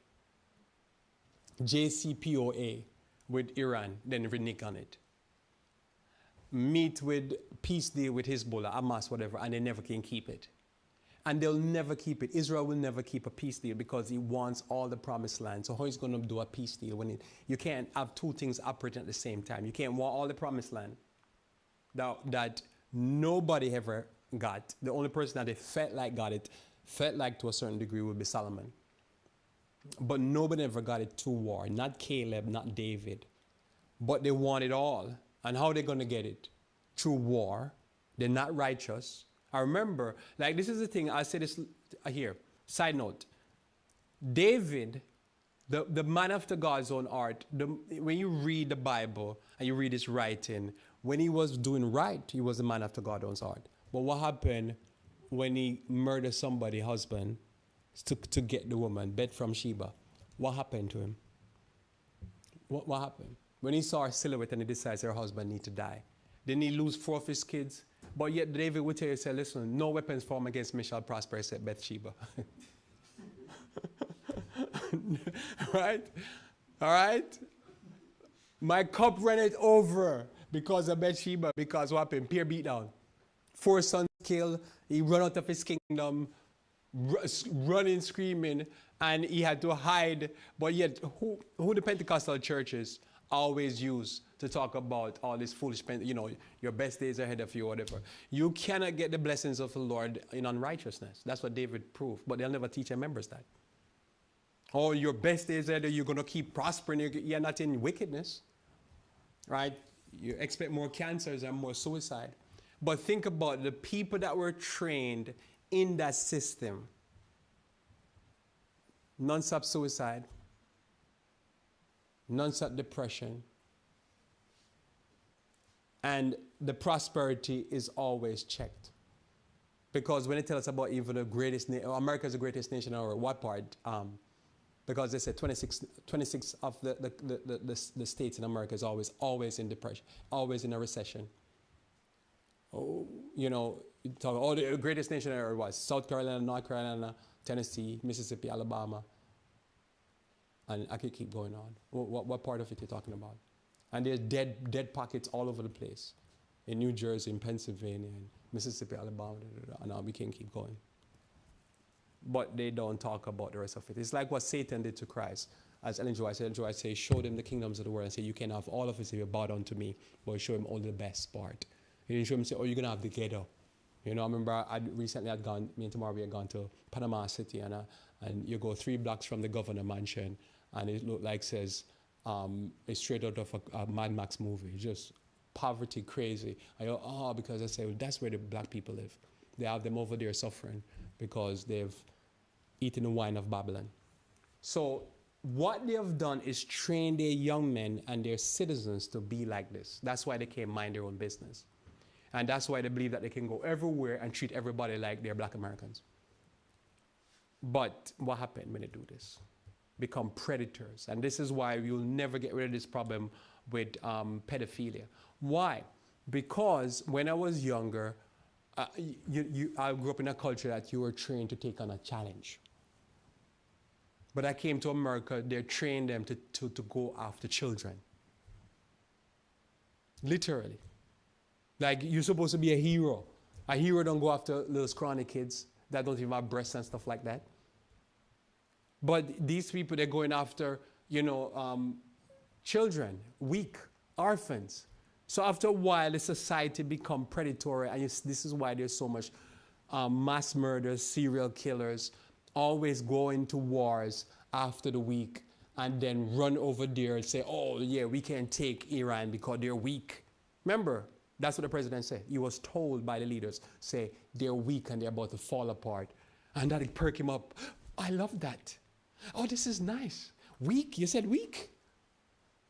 JCPOA with Iran, then renege on it. Meet with peace deal with Hezbollah, Hamas, whatever, and they never can keep it. And they'll never keep it. Israel will never keep a peace deal because he wants all the promised land. So how is he going to do a peace deal when you can't have two things operating at the same time? You can't want all the promised land that nobody ever got. The only person that they felt like got it, felt like to a certain degree, would be Solomon. But nobody ever got it through war. Not Caleb, not David. But they want it all. And how are they going to get it? Through war. They're not righteous. I remember, like, this is the thing, I say this here. Side note. David, the man after God's own heart, when you read the Bible and you read his writing, when he was doing right, he was the man after God's own heart. But what happened when he murdered somebody's husband to get the woman, Bet from Sheba? What happened to him? What happened? When he saw her silhouette and he decides her husband needs to die. Didn't he lose 4 of his kids? But yet David would tell you, say, listen, no weapons formed against me shall prosper except Bathsheba. Right? All right? My cup runneth over because of Bathsheba. Because what happened? Peer beat down. 4 sons killed. He run out of his kingdom, running, screaming, and he had to hide. But yet, who the Pentecostal churches always use to talk about all this foolish, your best days ahead of you, whatever. You cannot get the blessings of the Lord in unrighteousness. That's what David proved, but they'll never teach their members that. Oh, your best days ahead, you're going to keep prospering. You're not in wickedness, right? You expect more cancers and more suicide. But think about the people that were trained in that system. Non-stop suicide. non-stop depression, and the prosperity is always checked. Because when they tell us about even the greatest, America is the greatest nation, or what part? Because they said 26 of the states in America is always in depression, always in a recession. Oh, you know, the greatest nation ever was South Carolina, North Carolina, Tennessee, Mississippi, Alabama, and I could keep going on. What part of it you're talking about? And there's dead pockets all over the place, in New Jersey, in Pennsylvania, in Mississippi, Alabama, and now we can keep going. But they don't talk about the rest of it. It's like what Satan did to Christ. As Ellen G. White says, show them the kingdoms of the world and say, you can have all of it if you bow down to me, but show him all the best part. He didn't show him, say, oh, you're going to have the ghetto. You know, I remember recently me and Tamara, we had gone to Panama City, and you go 3 blocks from the governor mansion, and it looked like, says, it's straight out of a Mad Max movie. Just poverty, crazy. I go, oh, because I say, well, that's where the black people live. They have them over there suffering because they've eaten the wine of Babylon. So what they have done is train their young men and their citizens to be like this. That's why they can't mind their own business. And that's why they believe that they can go everywhere and treat everybody like they're black Americans. But what happened when they do this? Become predators. And this is why you'll never get rid of this problem with pedophilia. Why? Because when I was younger, I grew up in a culture that you were trained to take on a challenge. But I came to America, they trained them to go after children. Literally. Like, you're supposed to be a hero. A hero don't go after little scrawny kids that don't even have breasts and stuff like that. But these people, they're going after, you know, children, weak, orphans. So after a while, the society become predatory, and this is why there's so much mass murders, serial killers, always go into wars after the weak, and then run over there and say, oh, yeah, we can't take Iran because they're weak. Remember, that's what the president said. He was told by the leaders, say, they're weak and they're about to fall apart. And that perk him up. I love that. Oh, this is nice. Weak? You said weak?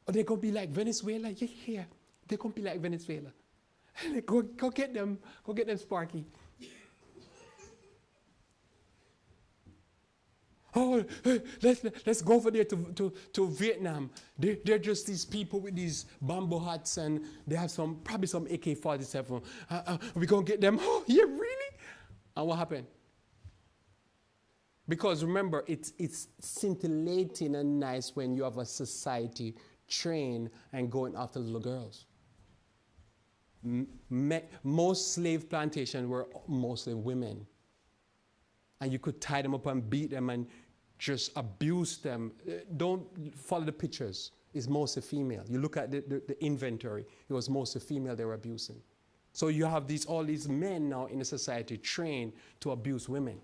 Or they're going to be like Venezuela? Yeah. They're going to be like Venezuela. Go get them. Go get them, Sparky. Oh, let's go over there to Vietnam. They're just these people with these bamboo hats, and they have probably some AK-47. We're going to get them. Oh, yeah, really? And what happened? Because remember, it's scintillating and nice when you have a society trained and going after little girls. Most slave plantations were mostly women. And you could tie them up and beat them and just abuse them. Don't follow the pictures. It's mostly female. You look at the inventory. It was mostly female they were abusing. So you have all these men now in the society trained to abuse women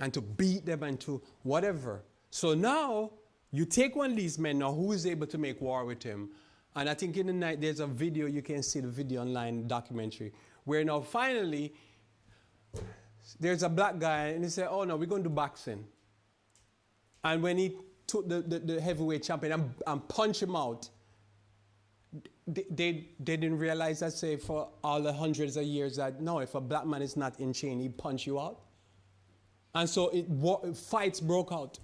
and to beat them and to whatever. So now you take one of these men now who is able to make war with him. And I think in the night there's a video, you can see the video online, documentary, where now finally there's a black guy, and he said, oh, no, we're going to do boxing. And when he took the heavyweight champion and punched him out, they didn't realize that, say, for all the hundreds of years that, no, if a black man is not in chain, he'd punch you out. And so fights broke out.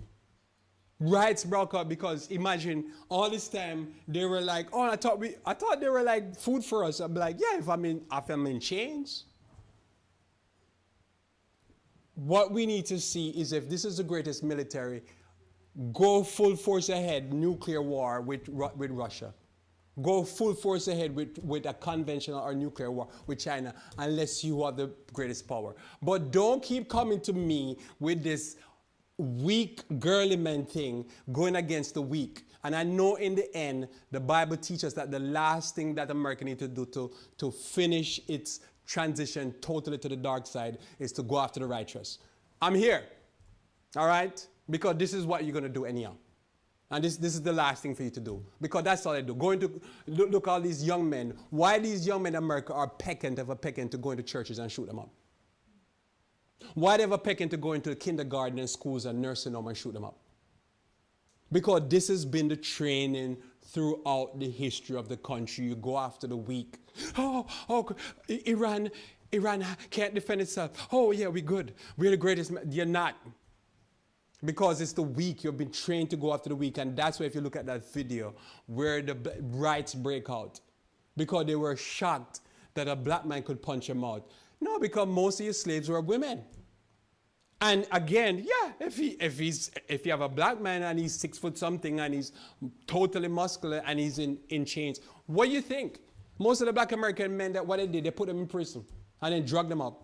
Riots broke out because, imagine, all this time, they were like, oh, I thought they were like food for us. I'd be like, yeah, if I'm in chains. What we need to see is, if this is the greatest military, go full force ahead, nuclear war with Russia. Go full force ahead with a conventional or nuclear war with China, unless you are the greatest power. But don't keep coming to me with this weak girly man thing going against the weak. And I know in the end, the Bible teaches that the last thing that America needs to do to finish its transition totally to the dark side is to go after the righteous. I'm here, all right? Because this is what you're going to do anyhow. And this is the last thing for you to do. Because that's all they do. Going to look all these young men. Why these young men in America are pecking to go into churches and shoot them up? Why they have a pecking to go into kindergarten and schools and nursing home and shoot them up? Because this has been the training throughout the history of the country. You go after the weak. Iran can't defend itself. Oh, yeah, we're good. We're the greatest. You're not. Because it's the weak. You've been trained to go after the weak. And that's why if you look at that video where the riots break out, because they were shocked that a black man could punch them out. No, because most of your slaves were women. And again, yeah, if you have a black man and he's 6 foot something and he's totally muscular and he's in chains, what do you think? Most of the black American men, that what they did, they put them in prison and then drug them up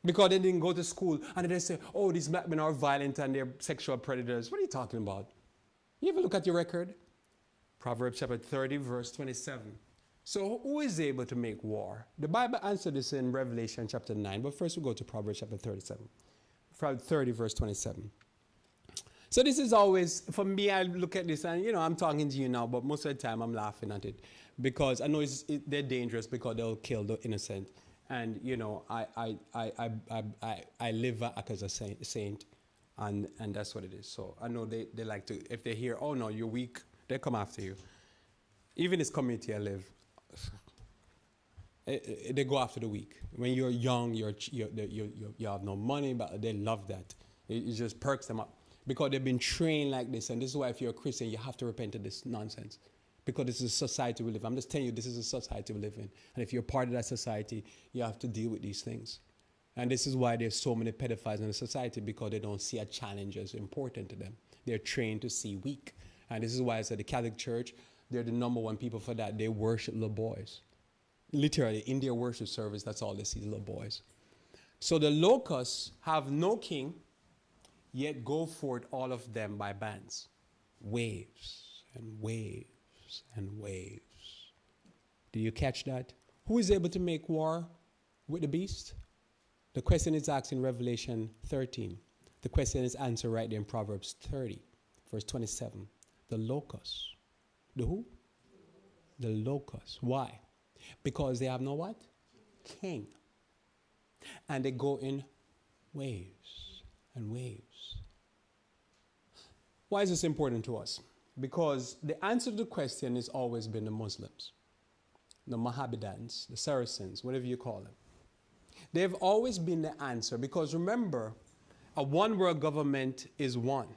because they didn't go to school. And then they say, oh, these black men are violent and they're sexual predators. What are you talking about? You ever look at your record? Proverbs chapter 30, verse 27. So who is able to make war? The Bible answered this in Revelation chapter 9, but first we go to Proverbs chapter 37. 30 verse 27. So this is always, for me, I look at this and, I'm talking to you now, but most of the time I'm laughing at it because I know they're dangerous because they'll kill the innocent. And, I live as a saint and that's what it is. So I know they like to, if they hear, oh no, you're weak, they come after you. Even this community I live, they go after the weak. When you're young, you have no money, but they love that. It just perks them up because they've been trained like this. And this is why if you're a Christian, you have to repent of this nonsense because this is a society we live in. I'm just telling you, this is a society we live in. And if you're part of that society, you have to deal with these things. And this is why there's so many pedophiles in the society, because they don't see a challenge as important to them. They're trained to see weak. And this is why I said the Catholic Church, they're the #1 people for that. They worship little boys. Literally, in their worship service, that's all they see, little boys. So the locusts have no king, yet go forth all of them by bands. Waves and waves and waves. Do you catch that? Who is able to make war with the beast? The question is asked in Revelation 13. The question is answered right there in Proverbs 30, verse 27. The locusts. The who? The locusts. Why? Because they have no what? King. And they go in waves and waves. Why is this important to us? Because the answer to the question has always been the Muslims, the Mohammedans, the Saracens, whatever you call them. They've always been the answer because remember, a one world government is one,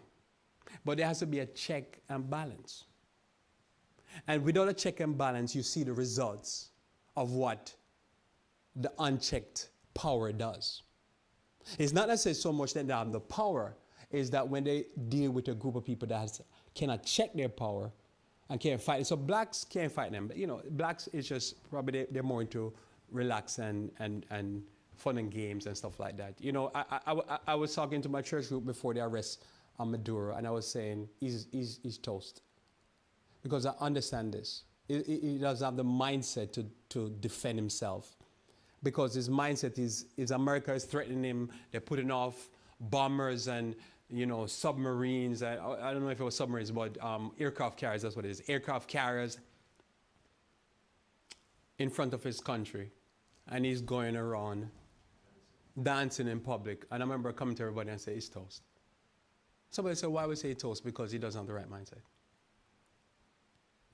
but there has to be a check and balance. And without a check and balance, you see the results of what the unchecked power does. It's not necessarily so much that they have the power, is that when they deal with a group of people that cannot check their power and can't fight it. So blacks can't fight them. But, blacks is just probably they're more into relax and fun and games and stuff like that. I was talking to my church group before the arrest of Maduro, and I was saying he's toast. Because I understand this. He doesn't have the mindset to defend himself. Because his mindset is America is threatening him. They're putting off bombers and, submarines. I don't know if it was submarines, but aircraft carriers, that's what it is. Aircraft carriers in front of his country. And he's going around dancing in public. And I remember coming to everybody and saying, he's toast. Somebody said, why would he say toast? Because he doesn't have the right mindset.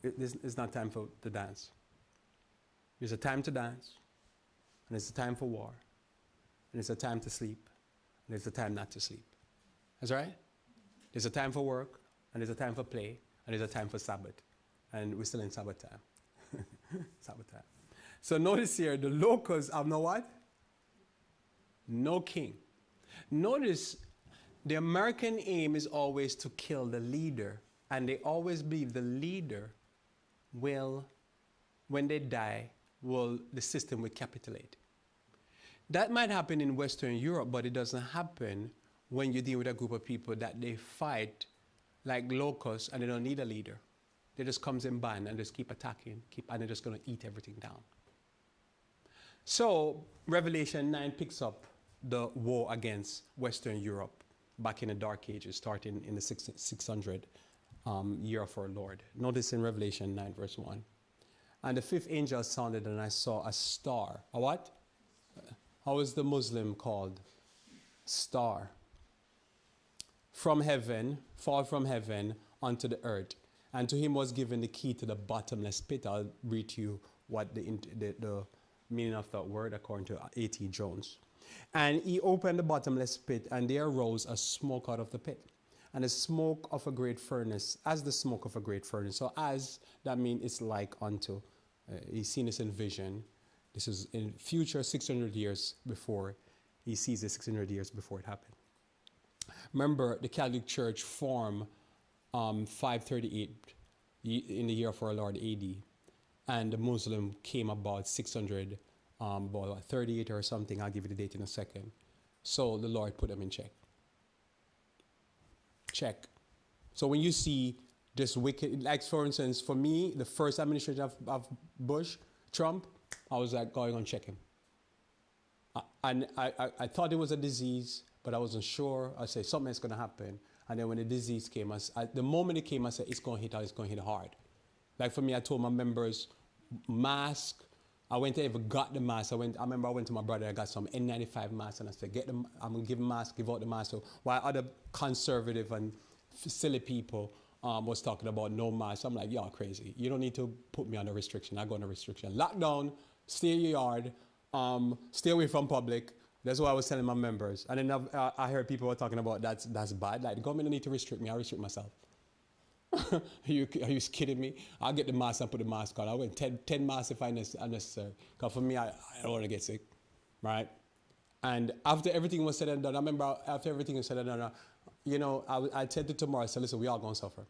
It's not time for the dance. There's a time to dance, and it's a time for war, and it's a time to sleep, and it's a time not to sleep. That's right? There's a time for work, and there's a time for play, and there's a time for Sabbath. And we're still in Sabbath time. Sabbath time. So notice here, the locusts have no what? No king. Notice the American aim is always to kill the leader, and they always believe the leader will, when they die, the system will capitulate. That might happen in Western Europe, but it doesn't happen when you deal with a group of people that they fight like locusts and they don't need a leader. They just comes in band and just keep attacking, and they're just going to eat everything down. So Revelation 9 picks up the war against Western Europe back in the Dark Ages, starting in the 600 year of our Lord. Notice in Revelation 9 verse 1. And the fifth angel sounded, and I saw a star. A what? How is the Muslim called? Star. From heaven, fall from heaven onto the earth. And to him was given the key to the bottomless pit. I'll read to you what the meaning of that word according to A.T. Jones. And he opened the bottomless pit, and there arose a smoke out of the pit, and the smoke of a great furnace, as the smoke of a great furnace. So as, that means it's like unto. He's seen this in vision. This is in future 600 years before. He sees it 600 years before it happened. Remember, the Catholic Church formed 538 in the year of our Lord AD. And the Muslim came about 600, about 38 or something. I'll give you the date in a second. So the Lord put them in check. Check. So when you see this wicked, like for instance, for me, the first administration of Bush, Trump, I was like going on checking. And I thought it was a disease, but I wasn't sure. I said, something's going to happen. And then when the disease came, the moment it came, I said, it's going to hit hard. Like for me, I told my members, mask. I went to even got the mask. I remember I went to my brother, I got some N95 masks, and I said, I'm going to give a mask, give out the mask. So while other conservative and silly people was talking about no mask, I'm like, y'all crazy. You don't need to put me on a restriction. I go on a restriction. Lockdown, stay in your yard, stay away from public. That's what I was telling my members. And then I heard people were talking about that's bad. Like, the government don't need to restrict me. I restrict myself. Are you kidding me? I'll get the mask and put the mask on. I'll wear 10 masks if unnecessary. Because for me, I don't want to get sick, right? And after everything was said and done, I remember after everything was said and done, you know, I said to tomorrow, I said, listen, we all going to suffer.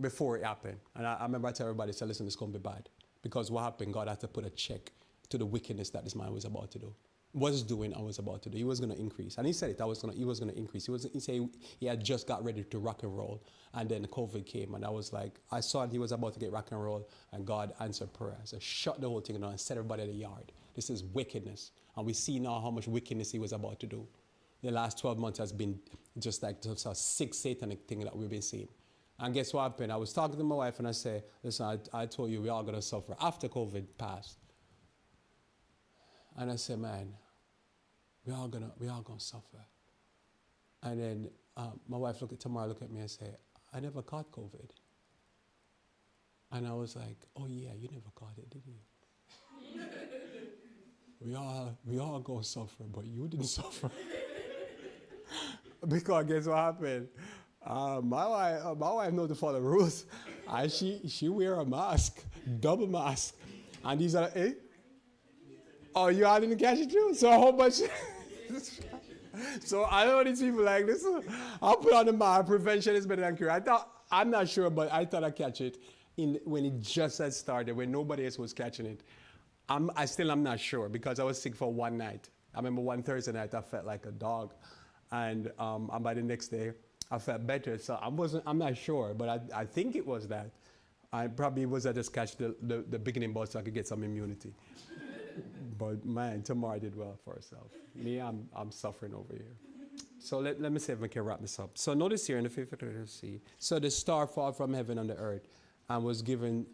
Before it happened. And I remember I tell everybody, I said, listen, it's going to be bad. Because what happened, God had to put a check to the wickedness that this man was about to do. Was doing and was about to do. He was going to increase. And he said it, he was going to increase. He said he had just got ready to rock and roll. And then COVID came. And I was like, I saw he was about to get rock and roll. And God answered prayer. So shut the whole thing down and set everybody in the yard. This is wickedness. And we see now how much wickedness he was about to do. The last 12 months has been just like just a sick satanic thing that we've been seeing. And guess what happened? I was talking to my wife and I said, listen, I told you we're all going to suffer after COVID passed. And I said, man, we're all gonna suffer. And then my wife looked at me and said, I never caught COVID. And I was like, oh yeah, you never caught it, did you? we all gonna suffer, but you didn't suffer. Because guess what happened? My wife knows to follow the rules. And she wear a mask, double mask. And these are, oh, you all didn't catch it too? So a whole bunch. So I know these people like this. I'll put on the mask. Prevention is better than cure. I'm not sure, but I thought I'd catch it when it just had started, when nobody else was catching it. I'm not sure because I was sick for one night. I remember one Thursday night I felt like a dog, and by the next day I felt better. So I'm not sure, but I think it was that. I probably was I just catch the beginning bus so I could get some immunity. But man, Tamar did well for herself. Me, I'm suffering over here. So let me see if we can wrap this up. So notice here in the 5th, see. So the star fell from heaven on the earth and was given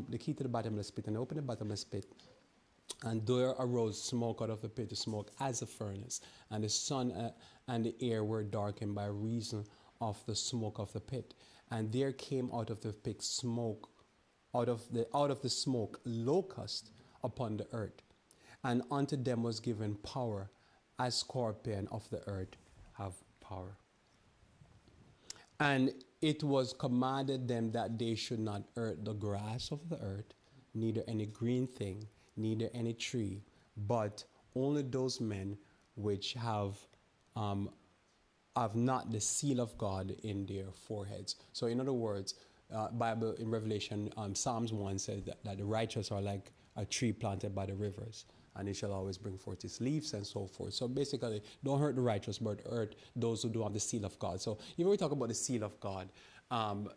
the key to the bottomless pit, and opened the bottomless pit. And there arose smoke out of the pit, the smoke as a furnace. And the sun and the air were darkened by reason of the smoke of the pit. And there came out of the pit smoke, out of the smoke, locust upon the earth. And unto them was given power, as scorpion of the earth have power. And it was commanded them that they should not hurt the grass of the earth, neither any green thing, neither any tree, but only those men which have not the seal of God in their foreheads. So in other words, Bible in Revelation, Psalms 1 says that the righteous are like a tree planted by the rivers, and it shall always bring forth its leaves and so forth. So basically, don't hurt the righteous, but hurt those who do have the seal of God. So even when we talk about the seal of God,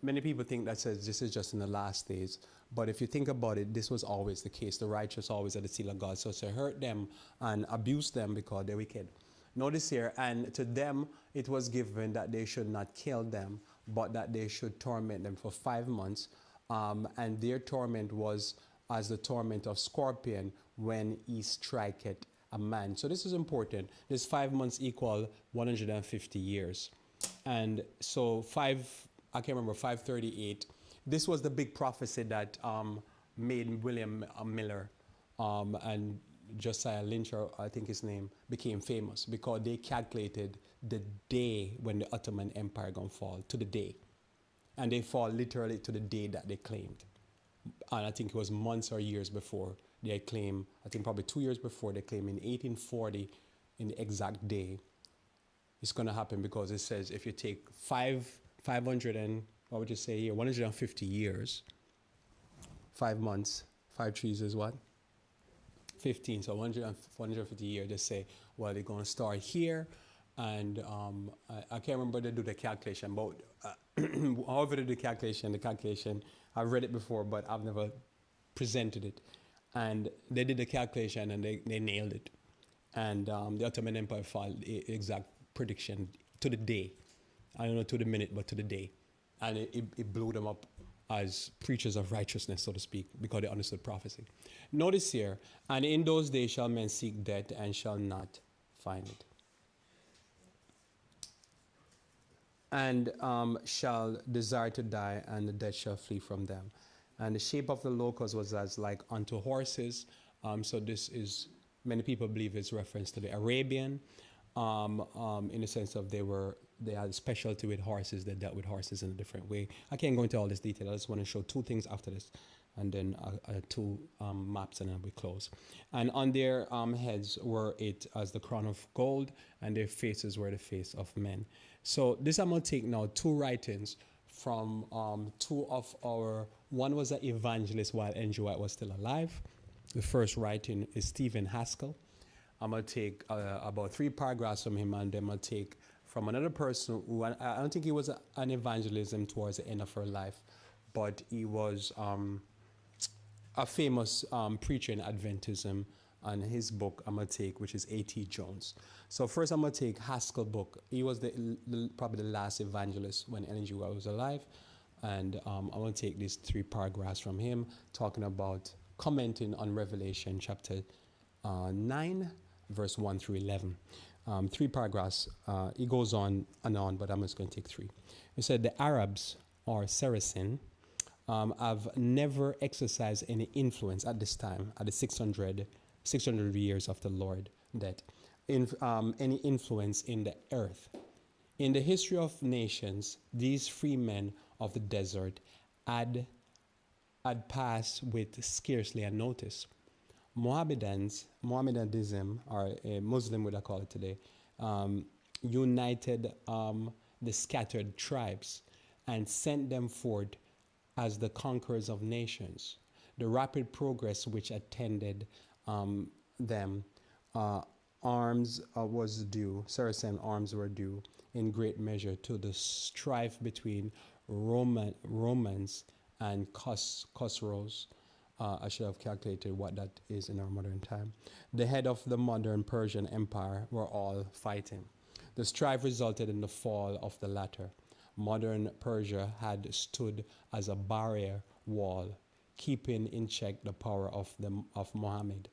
many people think that says this is just in the last days. But if you think about it, this was always the case. The righteous always had the seal of God. So to hurt them and abuse them because they're wicked. Notice here, and to them it was given that they should not kill them, but that they should torment them for 5 months. And their torment was as the torment of scorpion when he striketh a man. So this is important. This 5 months equal 150 years. And so 5 I can't remember, 538. This was the big prophecy that made William Miller and Josiah Lynch, or I think his name, became famous because they calculated the day when the Ottoman Empire gonna fall, to the day. And they fall literally to the day that they claimed. And I think it was months or years before they claimed, I think probably 2 years before they claimed in 1840, in the exact day, it's going to happen, because it says if you take 500 and, what would you say here, 150 years, 5 months, 5 trees is what? 15, so 150 years, they say, well, they're going to start here, and I can't remember they do the calculation, but however they do the calculation, I've read it before, but I've never presented it, and they did the calculation, and they nailed it, and the Ottoman Empire filed the exact prediction to the day. I don't know to the minute, but to the day, and it blew them up as preachers of righteousness, so to speak, because they understood prophecy. Notice here, and in those days shall men seek death and shall not find it, and shall desire to die, and the dead shall flee from them. And the shape of the locusts was as like unto horses. So this is, many people believe it's reference to the Arabian, in the sense of they had a specialty with horses. They dealt with horses in a different way. I can't go into all this detail. I just want to show two things after this, and then two maps, and then we close. And on their heads were it as the crown of gold, and their faces were the face of men. So this I'm going to take now two writings from two of our, one was an evangelist while Andrew White was still alive. The first writing is Stephen Haskell. I'm going to take about 3 paragraphs from him, and then I'm going to take from another person who, I don't think he was an evangelism towards the end of her life, but he was a famous preacher in Adventism, and his book I'm going to take, which is A.T. Jones. So first I'm going to take Haskell's book. He was probably the last evangelist when Ellen G. White was alive, and I'm going to take these 3 paragraphs from him, talking about, commenting on Revelation chapter 9, verse 1 through 11. 3 paragraphs. He goes on and on, but I'm just going to take 3. He said, the Arabs, or Saracen, have never exercised any influence at this time, at the 600 years of the Lord, that any influence in the earth. In the history of nations, these free men of the desert had passed with scarcely a notice. Mohammedanism, or a Muslim would I call it today, united the scattered tribes and sent them forth as the conquerors of nations. The rapid progress which attended them, arms was due, Saracen arms were due in great measure to the strife between Romans and Khosrows. I should have calculated what that is in our modern time. The head of the modern Persian Empire were all fighting. The strife resulted in the fall of the latter. Modern Persia had stood as a barrier wall, keeping in check the power of Muhammad.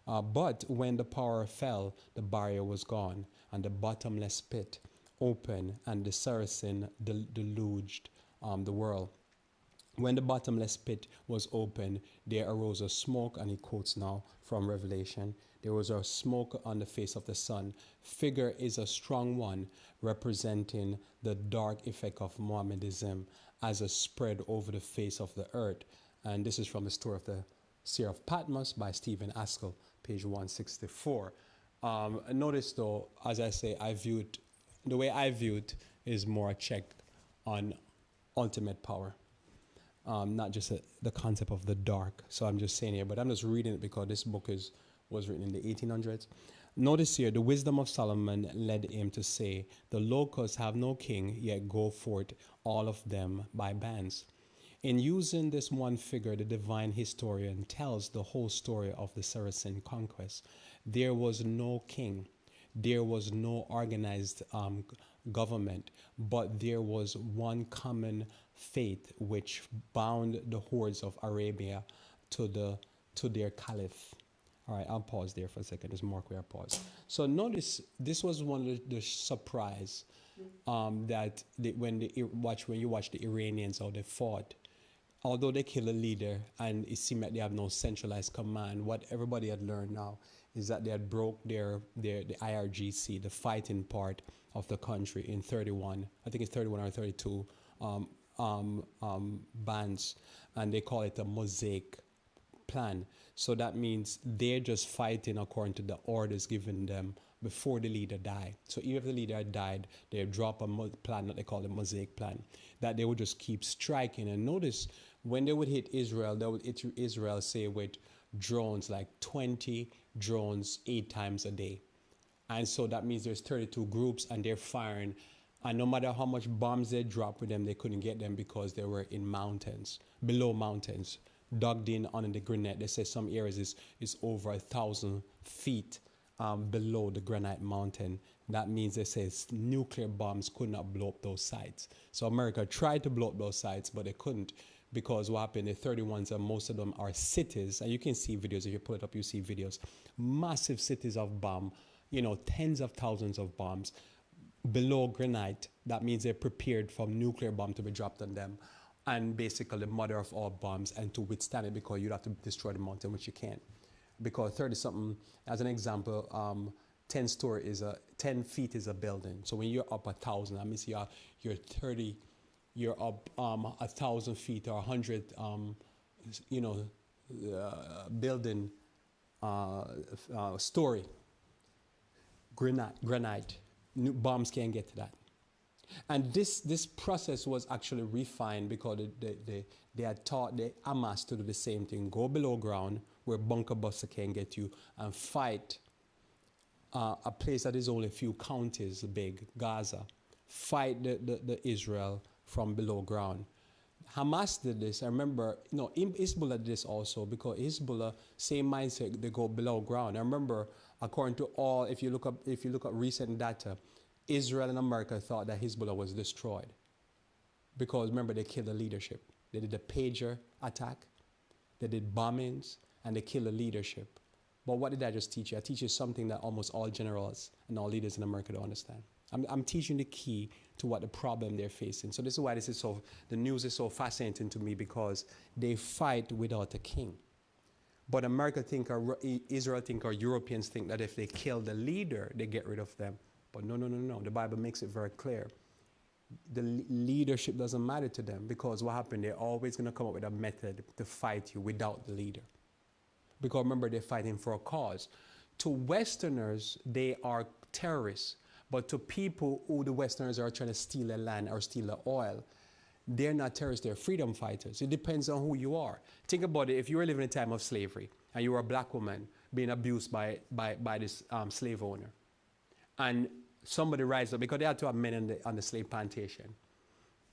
But when the power fell, the barrier was gone, and the bottomless pit opened, and the Saracen deluged the world. When the bottomless pit was opened, there arose a smoke, and he quotes now from Revelation, there was a smoke on the face of the sun. Figure is a strong one, representing the dark effect of Mohammedanism as a spread over the face of the earth. And this is from the story of the Seer of Patmos by Stephen Haskell, page 164. Notice though, as I say, the way I view it is more a check on ultimate power. Not just the concept of the dark. So I'm just saying here, but I'm just reading it because this book was written in the 1800s. Notice here, the wisdom of Solomon led him to say, the locusts have no king, yet go forth all of them by bands. In using this one figure, the divine historian tells the whole story of the Saracen conquest. There was no king. There was no organized government, but there was one common faith which bound the hordes of Arabia to their caliph. All right, I'll pause there for a second. There's more where I pause. So notice this was one of the surprise that when you watch the Iranians how they fought, although they kill a leader and it seemed like they have no centralized command, what everybody had learned now is that they had broke the IRGC, the fighting part of the country in 31, I think it's 31 or 32 bands, and they call it a mosaic plan. So that means they're just fighting according to the orders given them before the leader died. So even if the leader had died, they drop a plan that they call the mosaic plan, that they would just keep striking. And notice when they would hit Israel, they would hit Israel, say, with drones, like 20 drones 8 times a day. And so that means there's 32 groups and they're firing. And no matter how much bombs they dropped with them, they couldn't get them because they were in mountains, below mountains, dug in under the granite. They say some areas is over 1,000 feet below the granite mountain. That means they say nuclear bombs could not blow up those sites. So America tried to blow up those sites, but they couldn't, because what happened, the 31s, and most of them are cities, and you can see videos. If you pull it up, you see videos, massive cities of bomb, tens of thousands of bombs below granite. That means they're prepared for nuclear bomb to be dropped on them, and basically the mother of all bombs, and to withstand it, because you'd have to destroy the mountain, which you can't. Because 30-something, as an example, 10 feet is a building. So when you're up 1,000, that means you're up 1,000 feet or 100, building story. Granite. Bombs can't get to that. And this process was actually refined because they had taught the Hamas to do the same thing. Go below ground where bunker buster can get you and fight a place that is only a few counties big, Gaza. Fight the Israel from below ground. Hamas did this. I remember, Hezbollah did this also, because Hezbollah, same mindset, they go below ground. I remember, according to all, if you look up recent data, Israel and America thought that Hezbollah was destroyed, because remember, they killed the leadership. They did a pager attack, they did bombings, and they killed the leadership. But what did I just teach you? I teach you something that almost all generals and all leaders in America don't understand. I'm teaching the key to what the problem they're facing. So this is why the news is so fascinating to me, because they fight without a king. But America think, or Israel think, or Europeans think that if they kill the leader, they get rid of them. But no. The Bible makes it very clear. The leadership doesn't matter to them, because what happened, they're always going to come up with a method to fight you without the leader. Because remember, they're fighting for a cause. To Westerners, they are terrorists. But to people who the Westerners are trying to steal their land or steal their oil, they're not terrorists, they're freedom fighters. It depends on who you are. Think about it. If you were living in a time of slavery and you were a black woman being abused by this slave owner, and somebody rises up, because they had to have men on the slave plantation.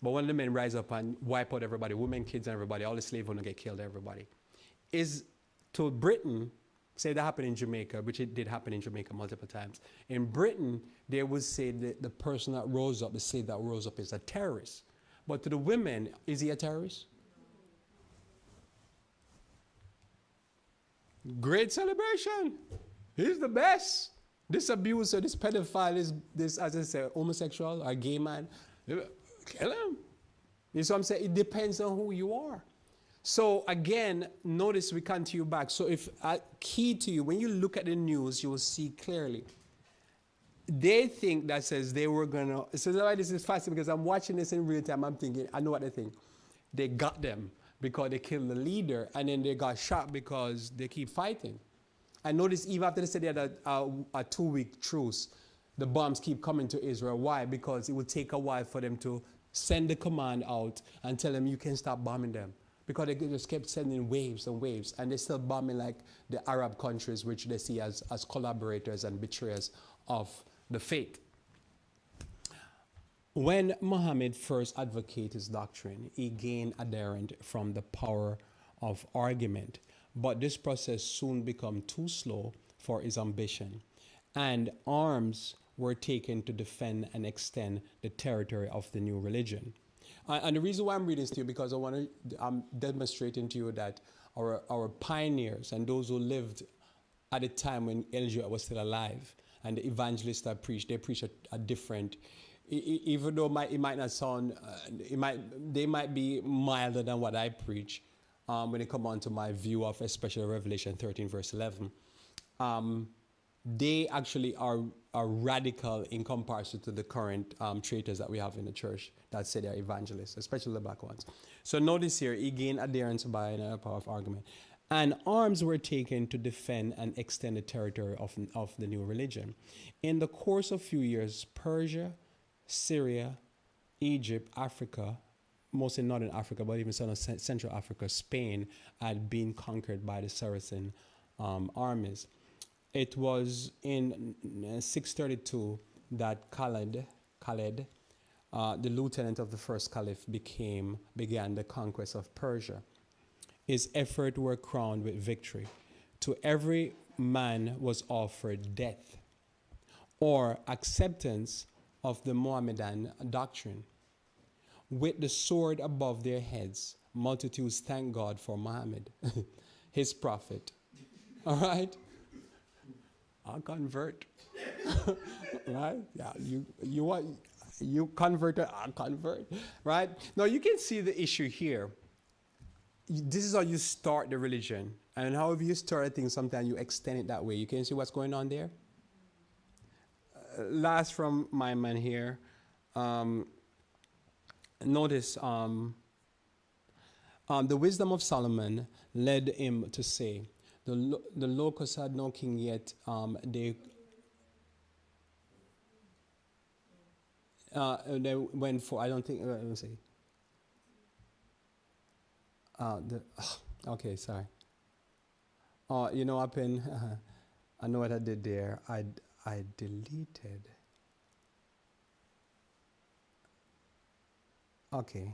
But one of the men rises up and wipe out everybody, women, kids, and everybody. All the slave owners get killed, everybody. To Britain, say that happened in Jamaica, which it did happen in Jamaica multiple times. In Britain, they would say that the person that rose up, the slave that rose up, is a terrorist. But to the women, is he a terrorist? Great celebration. He's the best. This abuser, this pedophile, this, as I say, homosexual or gay man, kill him. You see what I'm saying? It depends on who you are. So again, notice we continue back. So if key to you, when you look at the news, you will see clearly. They think that says they were going to, so that's why this is fascinating, because I'm watching this in real time. I'm thinking, I know what they think. They got them because they killed the leader, and then they got shot because they keep fighting. And notice even after they said they had a 2-week truce, the bombs keep coming to Israel. Why? Because it would take a while for them to send the command out and tell them you can stop bombing them. Because they just kept sending waves and waves, and they're still bombing like the Arab countries, which they see as collaborators and betrayers of the faith. When Muhammad first advocated his doctrine, he gained adherents from the power of argument. But this process soon became too slow for his ambition, and arms were taken to defend and extend the territory of the new religion. And the reason why I'm reading this to you, because I'm demonstrating to you that our pioneers and those who lived at the time when Elijah was still alive, and the evangelists that preached, they preached a different Even though it might not sound, they might be milder than what I preach when it comes on to my view of especially Revelation 13 verse 11. They actually are radical in comparison to the current traitors that we have in the church that say they're evangelists, especially the black ones. So notice here, he gained adherence by another power of argument. And arms were taken to defend and extend the territory of the new religion. In the course of few years, Persia, Syria, Egypt, Africa, mostly northern Africa, but even some of Central Africa, Spain, had been conquered by the Saracen armies. It was in 632 that Khaled, the lieutenant of the first caliph, began the conquest of Persia. His efforts were crowned with victory. To every man was offered death or acceptance of the Mohammedan doctrine. With the sword above their heads, multitudes thank God for Muhammad, his prophet. All right? I'll convert. Right? Yeah, you convert, I'll convert. Right? Now you can see the issue here. This is how you start the religion. And however you start a thing, sometimes you extend it that way. You can see what's going on there? Last from my man here. Notice the wisdom of Solomon led him to say, the locusts had no king yet. They went for, I don't think, let me see. Okay, sorry. You know, I know what I did there. I deleted. Okay.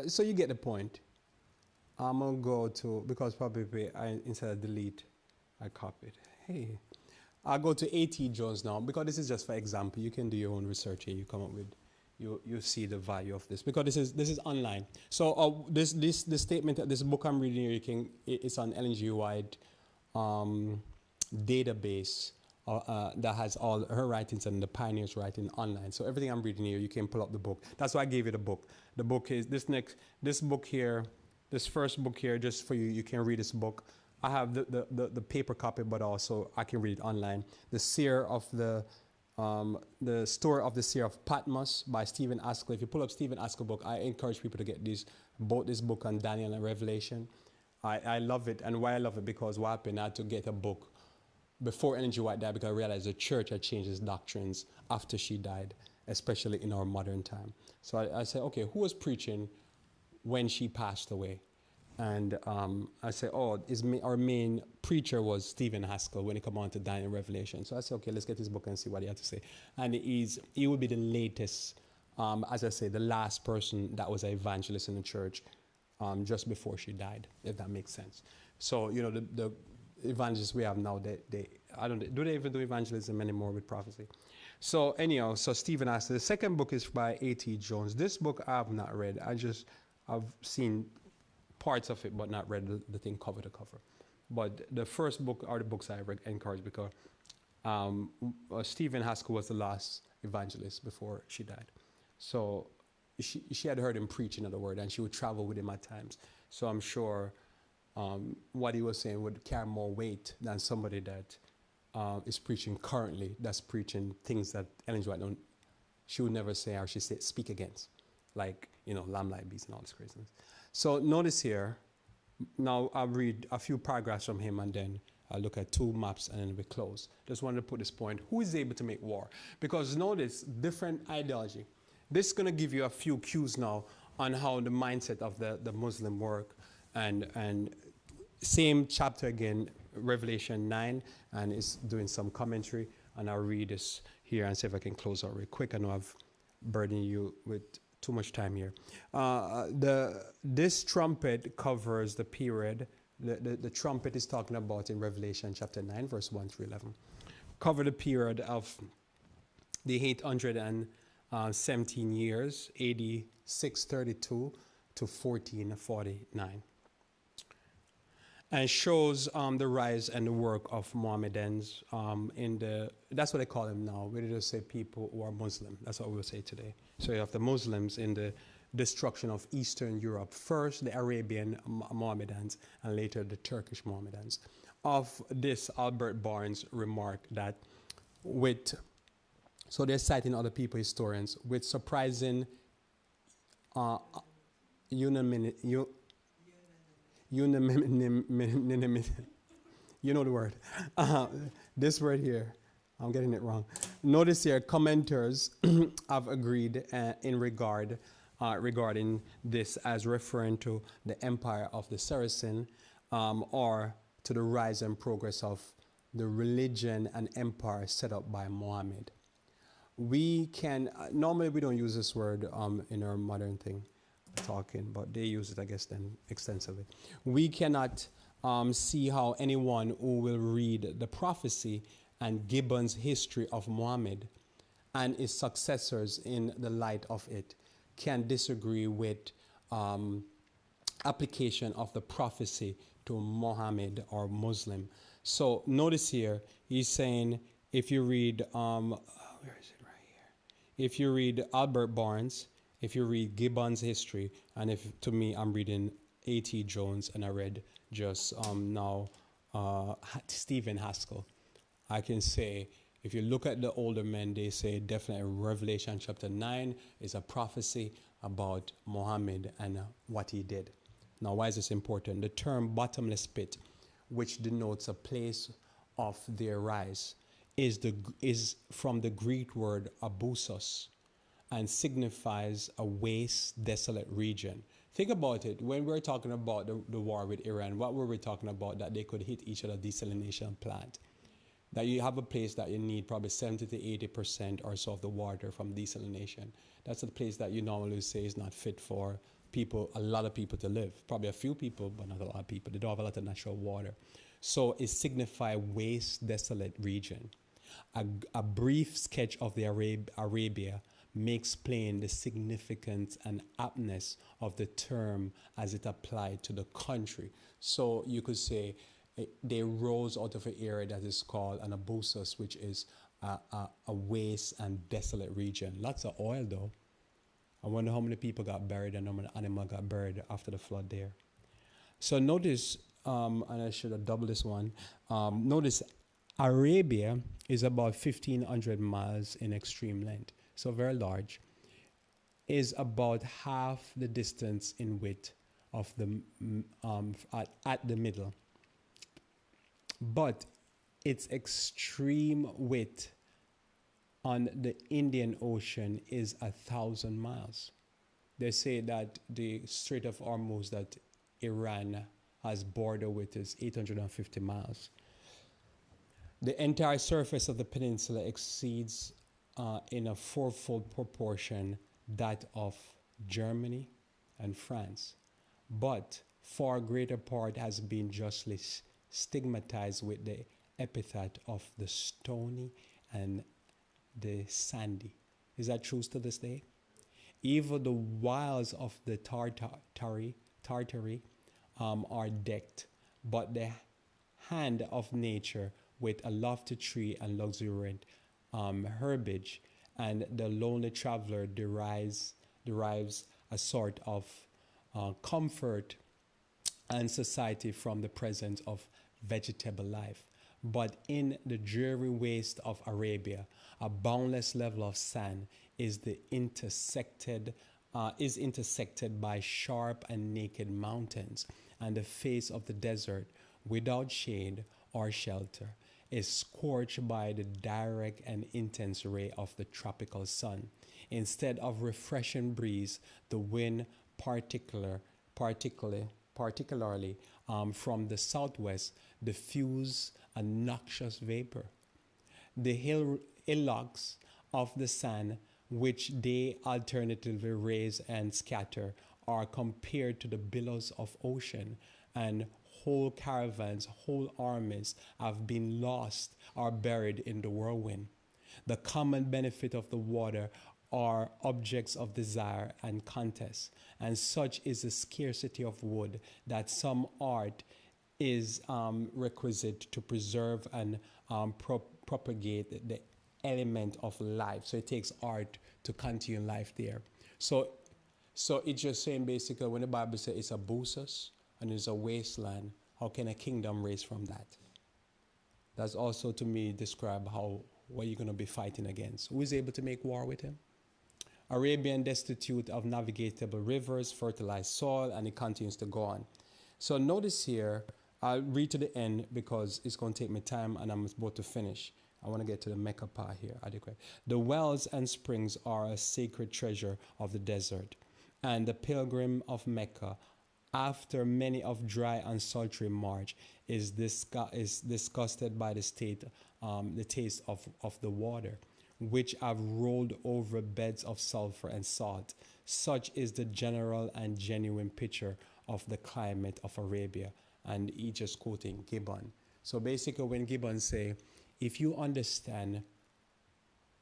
So you get the point. I'm going to go to, because probably instead of delete, I copied. Hey, I'll go to A.T. Jones now, because this is just for example. You can do your own research here. You come up with, you see the value of this, because this is online. So this statement, this book I'm reading here, it's on Ellen G. White database that has all her writings and the pioneers writing online. So everything I'm reading here, you can pull up the book. That's why I gave you the book. The book is this book here, this first book here, just for you. You can read this book. I have the paper copy, but also I can read it online. The Seer of the Story of the Seer of Patmos by Stephen Askell. If you pull up Stephen Askell book, I encourage people to get both this book on Daniel and Revelation. I love it, and why I love it, because what happened, I had to get a book before Ellen G. White died, because I realized the church had changed its doctrines after she died, especially in our modern time. So I said, okay, who was preaching when she passed away? And I said, our main preacher was Stephen Askell when it came on to Daniel and Revelation. So I said, okay, let's get this book and see what he had to say. And he would be the latest, as I say, the last person that was an evangelist in the church just before she died, if that makes sense. So, you know, the evangelists we have now, do they even do evangelism anymore with prophecy? So anyhow, so Stephen Askell. The second book is by A.T. Jones. This book I have not read. I've seen parts of it, but not read the thing cover to cover. But the first book are the books I encourage, because Stephen Askell was the last evangelist before she died. So she had heard him preach, in other words, and she would travel with him at times. So I'm sure what he was saying would carry more weight than somebody that is preaching currently, that's preaching things that Ellen G. White she would never say or speak against, like, you know, lamb like beast and all this craziness. So notice here, now I'll read a few paragraphs from him, and then I'll look at two maps, and then we close. Just wanted to put this point: who is able to make war? Because notice, different ideology. This is going to give you a few cues now on how the mindset of the Muslim work, and same chapter again, Revelation 9, and it's doing some commentary, and I'll read this here and see if I can close out real quick. I know I've burdened you with too much time here. This trumpet covers the period. The trumpet is talking about in Revelation chapter 9, verse 1 through 11. Cover the period of the 817 years, AD 632 to 1449. and shows the rise and the work of Mohammedans that's what they call them now. We just say people who are Muslim. That's what we'll say today. So you have the Muslims in the destruction of Eastern Europe. First, the Arabian Mohammedans, and later the Turkish Mohammedans. Of this, Albert Barnes remarked that so they're citing other people, historians, with surprising unanimity. You know the word. This word here, I'm getting it wrong. Notice here, commenters have agreed regarding this as referring to the empire of the Saracen, or to the rise and progress of the religion and empire set up by Muhammad. We can, normally we don't use this word in our modern thing, talking, but they use it, I guess, then extensively. We cannot see how anyone who will read the prophecy and Gibbon's history of Muhammad and his successors in the light of it can disagree with application of the prophecy to Muhammad or Muslim. So notice here, he's saying, if you read, where is it right here? If you read Albert Barnes, if you read Gibbon's history, and if to me I'm reading A.T. Jones, and I read just now Stephen Haskell, I can say, if you look at the older men, they say definitely Revelation chapter 9 is a prophecy about Muhammad and what he did. Now, why is this important? The term bottomless pit, which denotes a place of their rise, is from the Greek word abusos, and signifies a waste, desolate region. Think about it. When we're talking about the war with Iran, what were we talking about? That they could hit each other desalination plant. That you have a place that you need probably 70 to 80% or so of the water from desalination. That's a place that you normally say is not fit for people, a lot of people to live. Probably a few people, but not a lot of people. They don't have a lot of natural water. So it signifies waste, desolate region. A brief sketch of the Arabia makes plain the significance and aptness of the term as it applied to the country. So you could say they rose out of an area that is called an abusus, which is a waste and desolate region. Lots of oil though. I wonder how many people got buried and how many animals got buried after the flood there. So notice, and I should have doubled this one, notice Arabia is about 1,500 miles in extreme length. So very large, is about half the distance in width of the at the middle. But its extreme width on the Indian Ocean is 1,000 miles. They say that the Strait of Hormuz that Iran has border with is 850 miles. The entire surface of the peninsula exceeds in a fourfold proportion that of Germany and France, but far greater part has been justly stigmatized with the epithet of the stony and the sandy. Is that true to this day? Even the wilds of the Tartary are decked, but the hand of nature with a lofty tree and luxuriant herbage, and the lonely traveler derives a sort of comfort and society from the presence of vegetable life. But in the dreary waste of Arabia, a boundless level of sand is intersected by sharp and naked mountains, and the face of the desert, without shade or shelter, is scorched by the direct and intense ray of the tropical sun. Instead of refreshing breeze, the wind, particularly from the southwest, diffuse a noxious vapor. The hillocks of the sand, which they alternatively raise and scatter, are compared to the billows of ocean, and whole caravans, whole armies have been lost or buried in the whirlwind. The common benefit of the water are objects of desire and contest, and such is the scarcity of wood that some art is requisite to preserve and propagate the element of life. So it takes art to continue life there. So it's just saying basically when the Bible says it's a busos and it's a wasteland, how can a kingdom raise from that? That's also to me describe what you're going to be fighting against. Who is able to make war with him? Arabian destitute of navigatable rivers, fertilized soil, and it continues to go on. So notice here, I'll read to the end because it's going to take me time and I'm about to finish. I want to get to the Mecca part here. Adequate. The wells and springs are a sacred treasure of the desert, and the pilgrim of Mecca, after many of dry and sultry march, is disgusted by the taste of the water, which have rolled over beds of sulfur and salt. Such is the general and genuine picture of the climate of Arabia. And he just quoting Gibbon. So basically when Gibbon say, if you understand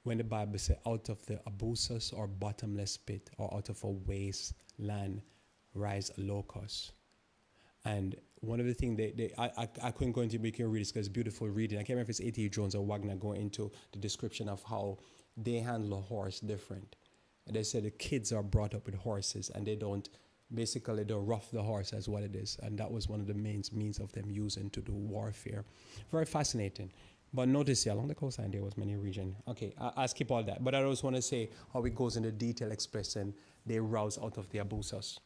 when the Bible says out of the abusus or bottomless pit or out of a wasteland rise a locust. And one of the things I couldn't go into making read this because it's beautiful reading. I can't remember if it's A.T. Jones or Wagner going into the description of how they handle a horse different. And they said the kids are brought up with horses and they don't rough the horse as what it is. And that was one of the main means of them using to do warfare. Very fascinating. But notice here, along the coastline there was many regions. Okay, I'll skip all that. But I just want to say how it goes into detail expressing they rouse out of the abusus.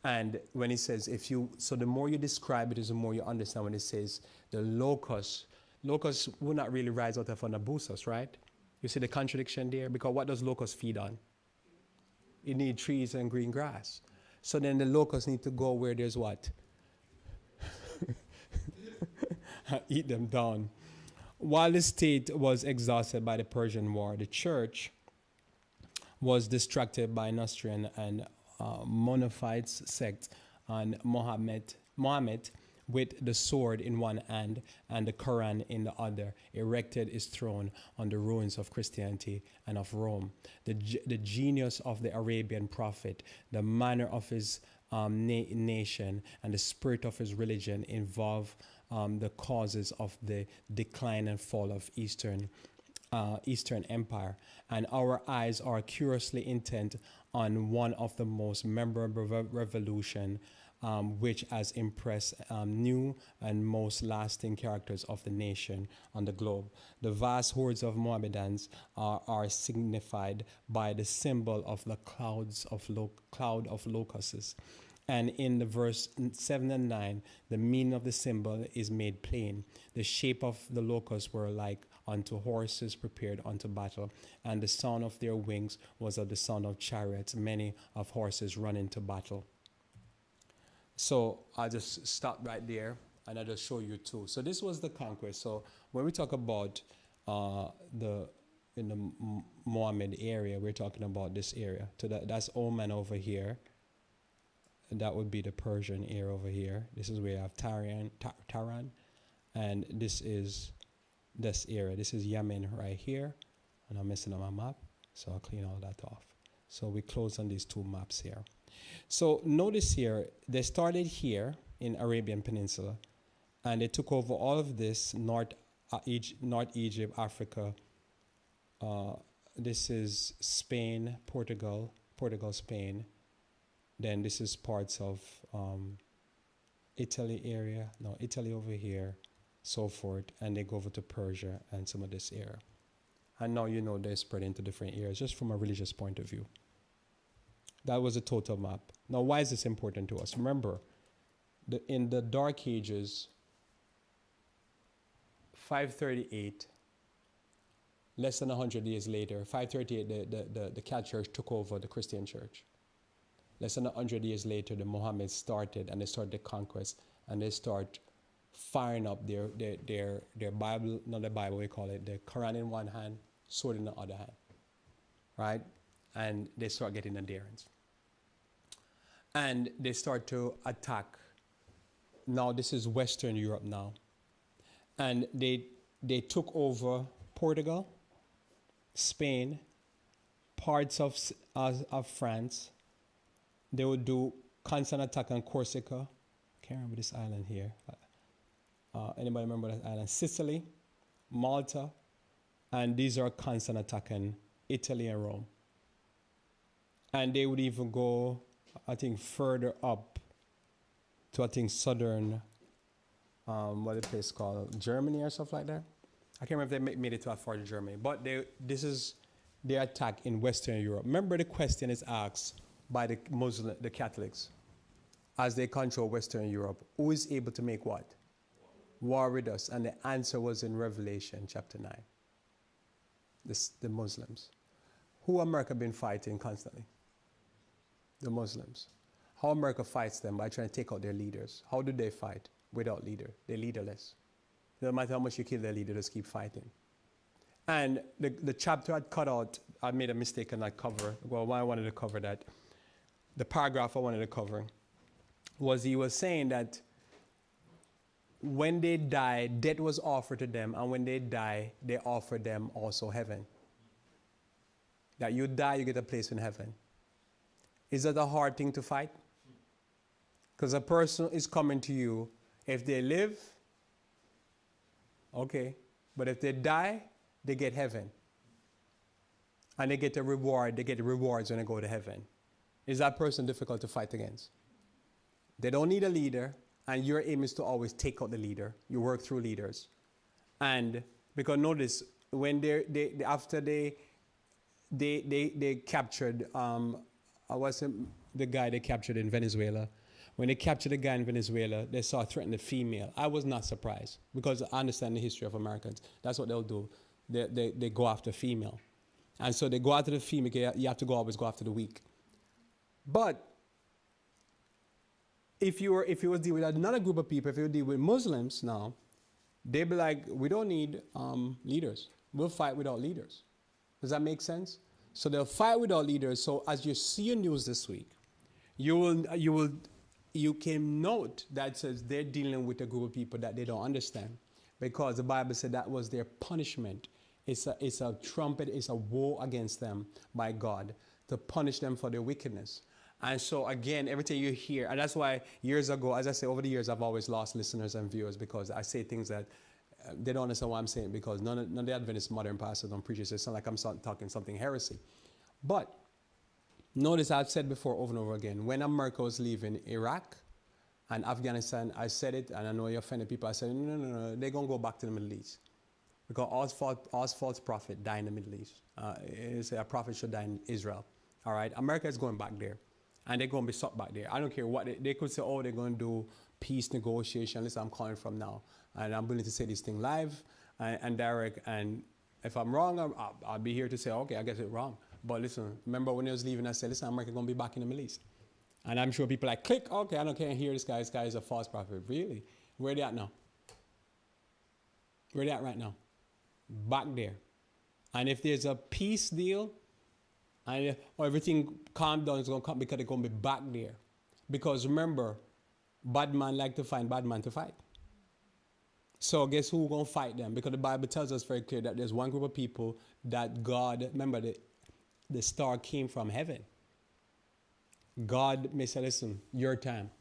And when it says, so the more you describe it is the more you understand when it says the locusts will not really rise out of an abusus, right? You see the contradiction there? Because what does locust feed on? It needs trees and green grass. So then the locusts need to go where there's what? Eat them down. While the state was exhausted by the Persian War, the church was distracted by Nestorian and Monophytes sect and Mohammed with the sword in one hand and the Quran in the other, erected his throne on the ruins of Christianity and of Rome. The genius of the Arabian prophet, the manner of his nation, and the spirit of his religion involve the causes of the decline and fall of Eastern Empire. And our eyes are curiously intent on one of the most memorable revolution which has impressed new and most lasting characters of the nation on the globe. The vast hordes of Mohammedans are signified by the symbol of the cloud of locusts. And in the verse 7 and 9, the meaning of the symbol is made plain. The shape of the locusts were like unto horses prepared unto battle, and the sound of their wings was of the sound of chariots, many of horses running to battle. So I'll just stop right there, and I'll just show you too. So this was the conquest. So when we talk about in the Mohammed area, we're talking about this area. So that's Oman over here. And that would be the Persian area over here. This is where you have Taran, and this is this area. This is Yemen right here, and I'm messing up my map, so I'll clean all that off. So we close on these two maps here. So notice here, they started here in Arabian Peninsula, and they took over all of this North Egypt, Africa. This is Spain, Portugal, Spain. Then this is parts of Italy area. No, Italy over here, so forth. And they go over to Persia and some of this area. And now you know they spread into different areas just from a religious point of view. That was a total map. Now, why is this important to us? Remember, in the Dark Ages, 538, less than 100 years later, 538, the Catholic Church took over the Christian Church. Less than 100 years later, the Mohammed started, and they started the conquest, and they start firing up their Bible, not the Bible, we call it, the Quran in one hand, sword in the other hand, right? And they start getting adherents. And they start to attack. Now this is Western Europe now. And they took over Portugal, Spain, parts of France. They would do constant attack on Corsica. Can't remember this island here. Anybody remember that island? Sicily, Malta, and these are constant attacking Italy and Rome. And they would even go, I think, further up to, I think, southern, what the place called, Germany or stuff like that. I can't remember if they made it to far to Germany, but this is their attack in Western Europe. Remember, the question is asked by the Muslim, the Catholics, as they control Western Europe, who is able to make what? War with us. And the answer was in Revelation chapter 9. The Muslims. Who America been fighting constantly? The Muslims. How America fights them? By trying to take out their leaders. How do they fight? Without leader. They're leaderless. No matter how much you kill their leader, just keep fighting. And the chapter I'd cut out, I made a mistake on that cover. Well, why I wanted to cover that, the paragraph I wanted to cover, was he was saying that when they die, death was offered to them, and when they die, they offer them also heaven. That you die, you get a place in heaven. Is that a hard thing to fight? Because a person is coming to you, if they live, okay, but if they die, they get heaven. And they get a reward, they get the rewards when they go to heaven. Is that person difficult to fight against? They don't need a leader, and your aim is to always take out the leader. You work through leaders. And because notice, when after they captured, what's the guy they captured in Venezuela? When they captured the guy in Venezuela, they saw threaten the female. I was not surprised because I understand the history of Americans. That's what they'll do. They go after female. And so they go after the female. You have to always go after the weak. But if you was dealing with another group of people, if you deal with Muslims now, they'd be like, we don't need leaders. We'll fight without leaders. Does that make sense? So they'll fight without leaders. So as you see your news this week, you can note that says they're dealing with a group of people that they don't understand, because the Bible said that was their punishment. It's a trumpet, it's a woe against them by God to punish them for their wickedness. And so again, everything you hear, and that's why years ago, as I say, over the years, I've always lost listeners and viewers because I say things that they don't understand what I'm saying, because none of the Adventist modern pastors don't preach it. It's not like I'm talking something heresy. But notice I've said before over and over again, when America was leaving Iraq and Afghanistan, I said it, and I know you offended people. I said, no, they're going to go back to the Middle East. Because all false prophet die in the Middle East. A prophet should die in Israel. All right? America is going back there. And they're going to be stuck back there. I don't care what they could say, oh, they're going to do peace negotiation. Listen, I'm calling from now. And I'm willing to say this thing live and direct. And if I'm wrong, I'll be here to say, okay, I guess it's wrong. But listen, remember when I was leaving, I said, listen, America's going to be back in the Middle East. And I'm sure people are like, click, okay, I don't care, hear this guy. This guy is a false prophet. Really? Where they at now? Where they at right now? Back there. And if there's a peace deal, and everything calmed down, it's going to come because they're going to be back there. Because remember, bad man like to find bad man to fight. So guess who's going to fight them? Because the Bible tells us very clear that there's one group of people that God, remember the star came from heaven. God may say, listen, your time.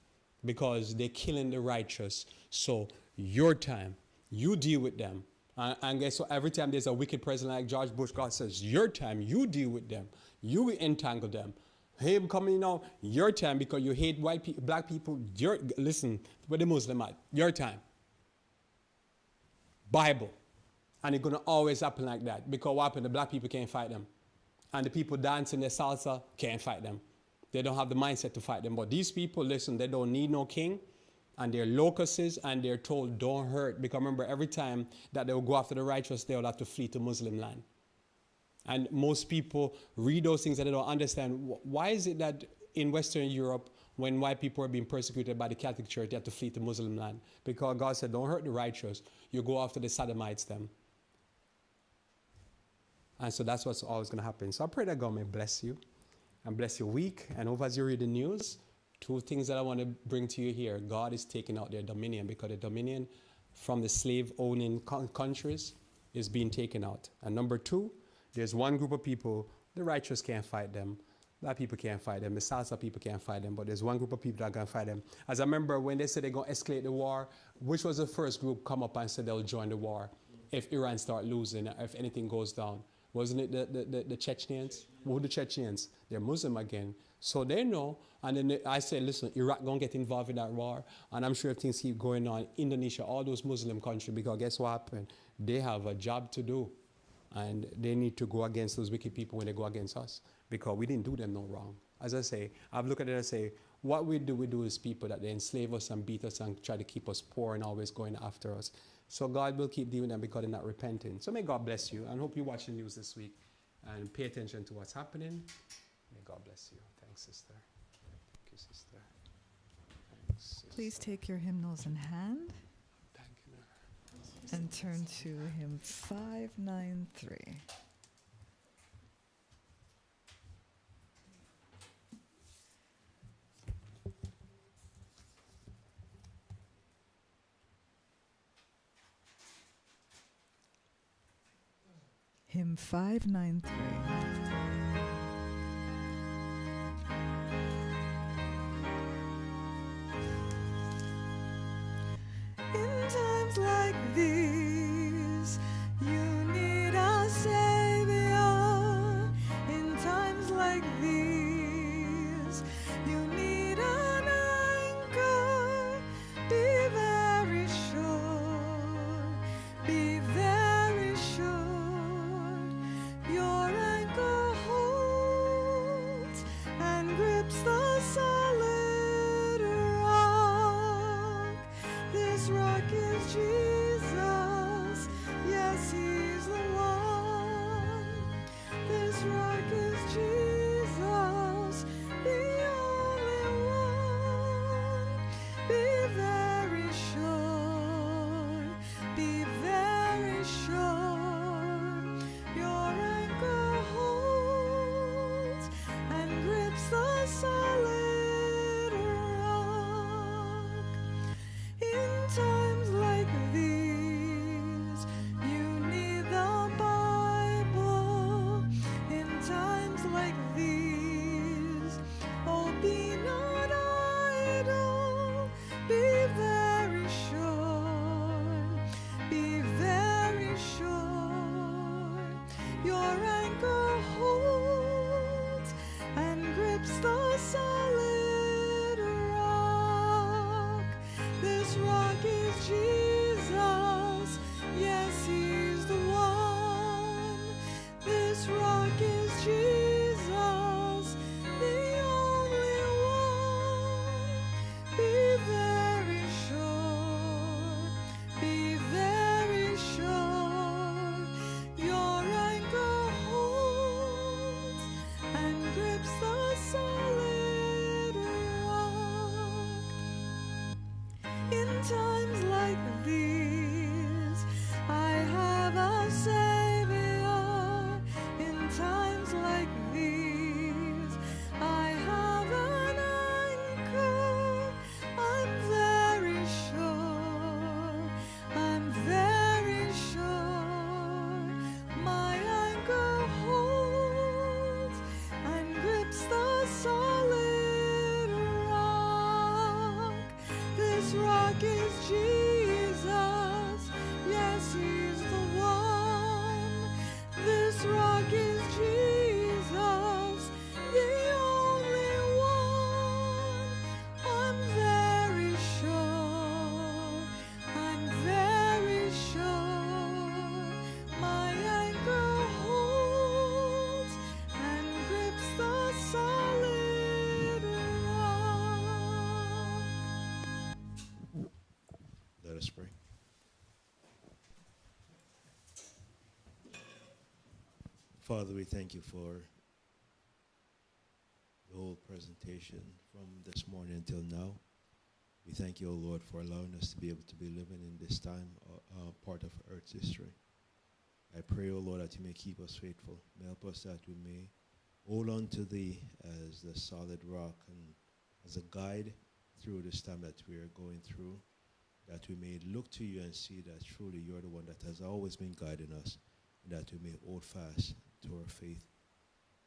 Because they're killing the righteous. So your time, you deal with them. And guess what? Every time there's a wicked president like George Bush, God says, your time, you deal with them. You entangle them. Him coming now, your time, because you hate white people, black people, listen, where the Muslim at, your time. Bible. And it's going to always happen like that. Because what happened? The black people can't fight them. And the people dancing their salsa can't fight them. They don't have the mindset to fight them. But these people, listen, they don't need no king. And they're locusts, and they're told, don't hurt. Because remember, every time that they will go after the righteous, they will have to flee to Muslim land. And most people read those things and they don't understand. Why is it that in Western Europe, when white people are being persecuted by the Catholic Church, they have to flee to Muslim land? Because God said, don't hurt the righteous. You go after the Sodomites them. And so that's what's always going to happen. So I pray that God may bless you and bless your week. And over as you read the news, two things that I want to bring to you here. God is taking out their dominion, because the dominion from the slave-owning countries is being taken out. And number two, there's one group of people, the righteous can't fight them. Black people can't fight them. The Salsa people can't fight them. But there's one group of people that can fight them. As I remember when they said they're going to escalate the war, which was the first group come up and said they'll join the war if Iran start losing, if anything goes down. Wasn't it the Chechens? Who the Chechens? They're Muslim again. So they know. And then I said, listen, Iraq going to get involved in that war. And I'm sure if things keep going on, Indonesia, all those Muslim countries, because guess what happened? They have a job to do. And they need to go against those wicked people when they go against us, because we didn't do them no wrong. As I say, I've looked at it and say, what we do is people that they enslave us and beat us and try to keep us poor and always going after us. So God will keep dealing with them because they're not repenting. So may God bless you, and hope you watch the news this week and pay attention to what's happening. May God bless you. Thanks, sister. Thank you, sister. Thanks, sister. Please take your hymnals in hand Thank you. and turn to hymn 593. Hymn 593. In times like these, you need a savior. In times like these, you need an anchor. Be very sure, be very sure. Your anchor holds and grips the solid rock. This rock is Jesus, yes, he's the one. This rock is Jesus, the only one. Be very sure, be very sure. Your anchor holds and grips the solid rock. In times like these, you need the Bible. In times like these, oh, be not idle. Be very sure, be very sure. Your anchor holds and grips the solid rock. This rock is Jesus, yes, he's the one. This rock is Jesus, the only one. Be very sure, be very sure. Your anchor holds and grips the solid rock. In times like these, I have a Savior. In times like these, I have an anchor. I'm very sure, I'm very sure. My anchor holds and grips the solid rock. This rock is Jesus, yes, he's the one. This rock is Jesus, the only one. I'm very sure, I'm very sure. My anchor holds and grips the solid rock. Let us pray. Father, we thank you for the whole presentation from this morning until now. We thank you, O Lord, for allowing us to be able to be living in this time, part of Earth's history. I pray, O Lord, that you may keep us faithful. May help us that we may hold on to thee as the solid rock and as a guide through this time that we are going through, that we may look to you and see that truly you're the one that has always been guiding us, and that we may hold fast to our faith.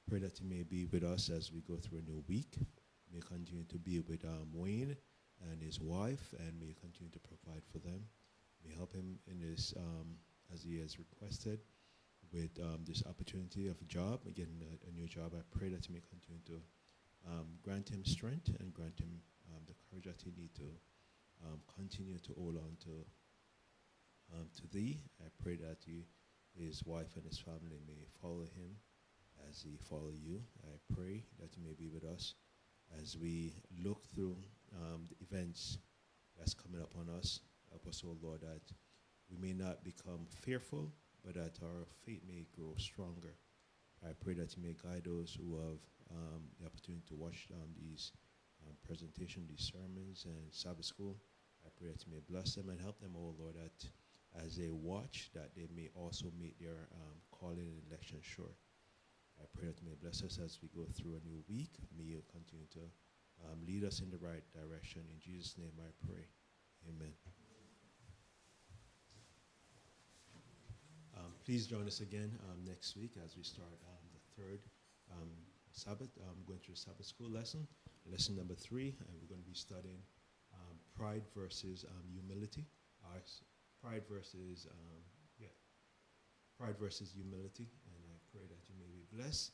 Pray that you may be with us as we go through a new week. May continue to be with Wayne and his wife, and may continue to provide for them. May help him in his, as he has requested, with this opportunity of a job, getting a new job. I pray that you may continue to grant him strength and grant him the courage that he needs to continue to hold on to thee. I pray that his wife and his family may follow him as he follow you. I pray that you may be with us as we look through the events that's coming up on us. Help us, O Lord, that we may not become fearful, but that our faith may grow stronger. I pray that you may guide those who have the opportunity to watch these presentations, these sermons, and Sabbath school. I pray that you may bless them and help them, O Lord, that as they watch, that they may also meet their calling and election sure. I pray that you may bless us as we go through a new week. May you continue to lead us in the right direction. In Jesus' name I pray. Amen. Please join us again next week as we start the third Sabbath. Going through the Sabbath school lesson number 3, and we're going to be studying pride versus humility. Pride versus humility. And I pray that you may be blessed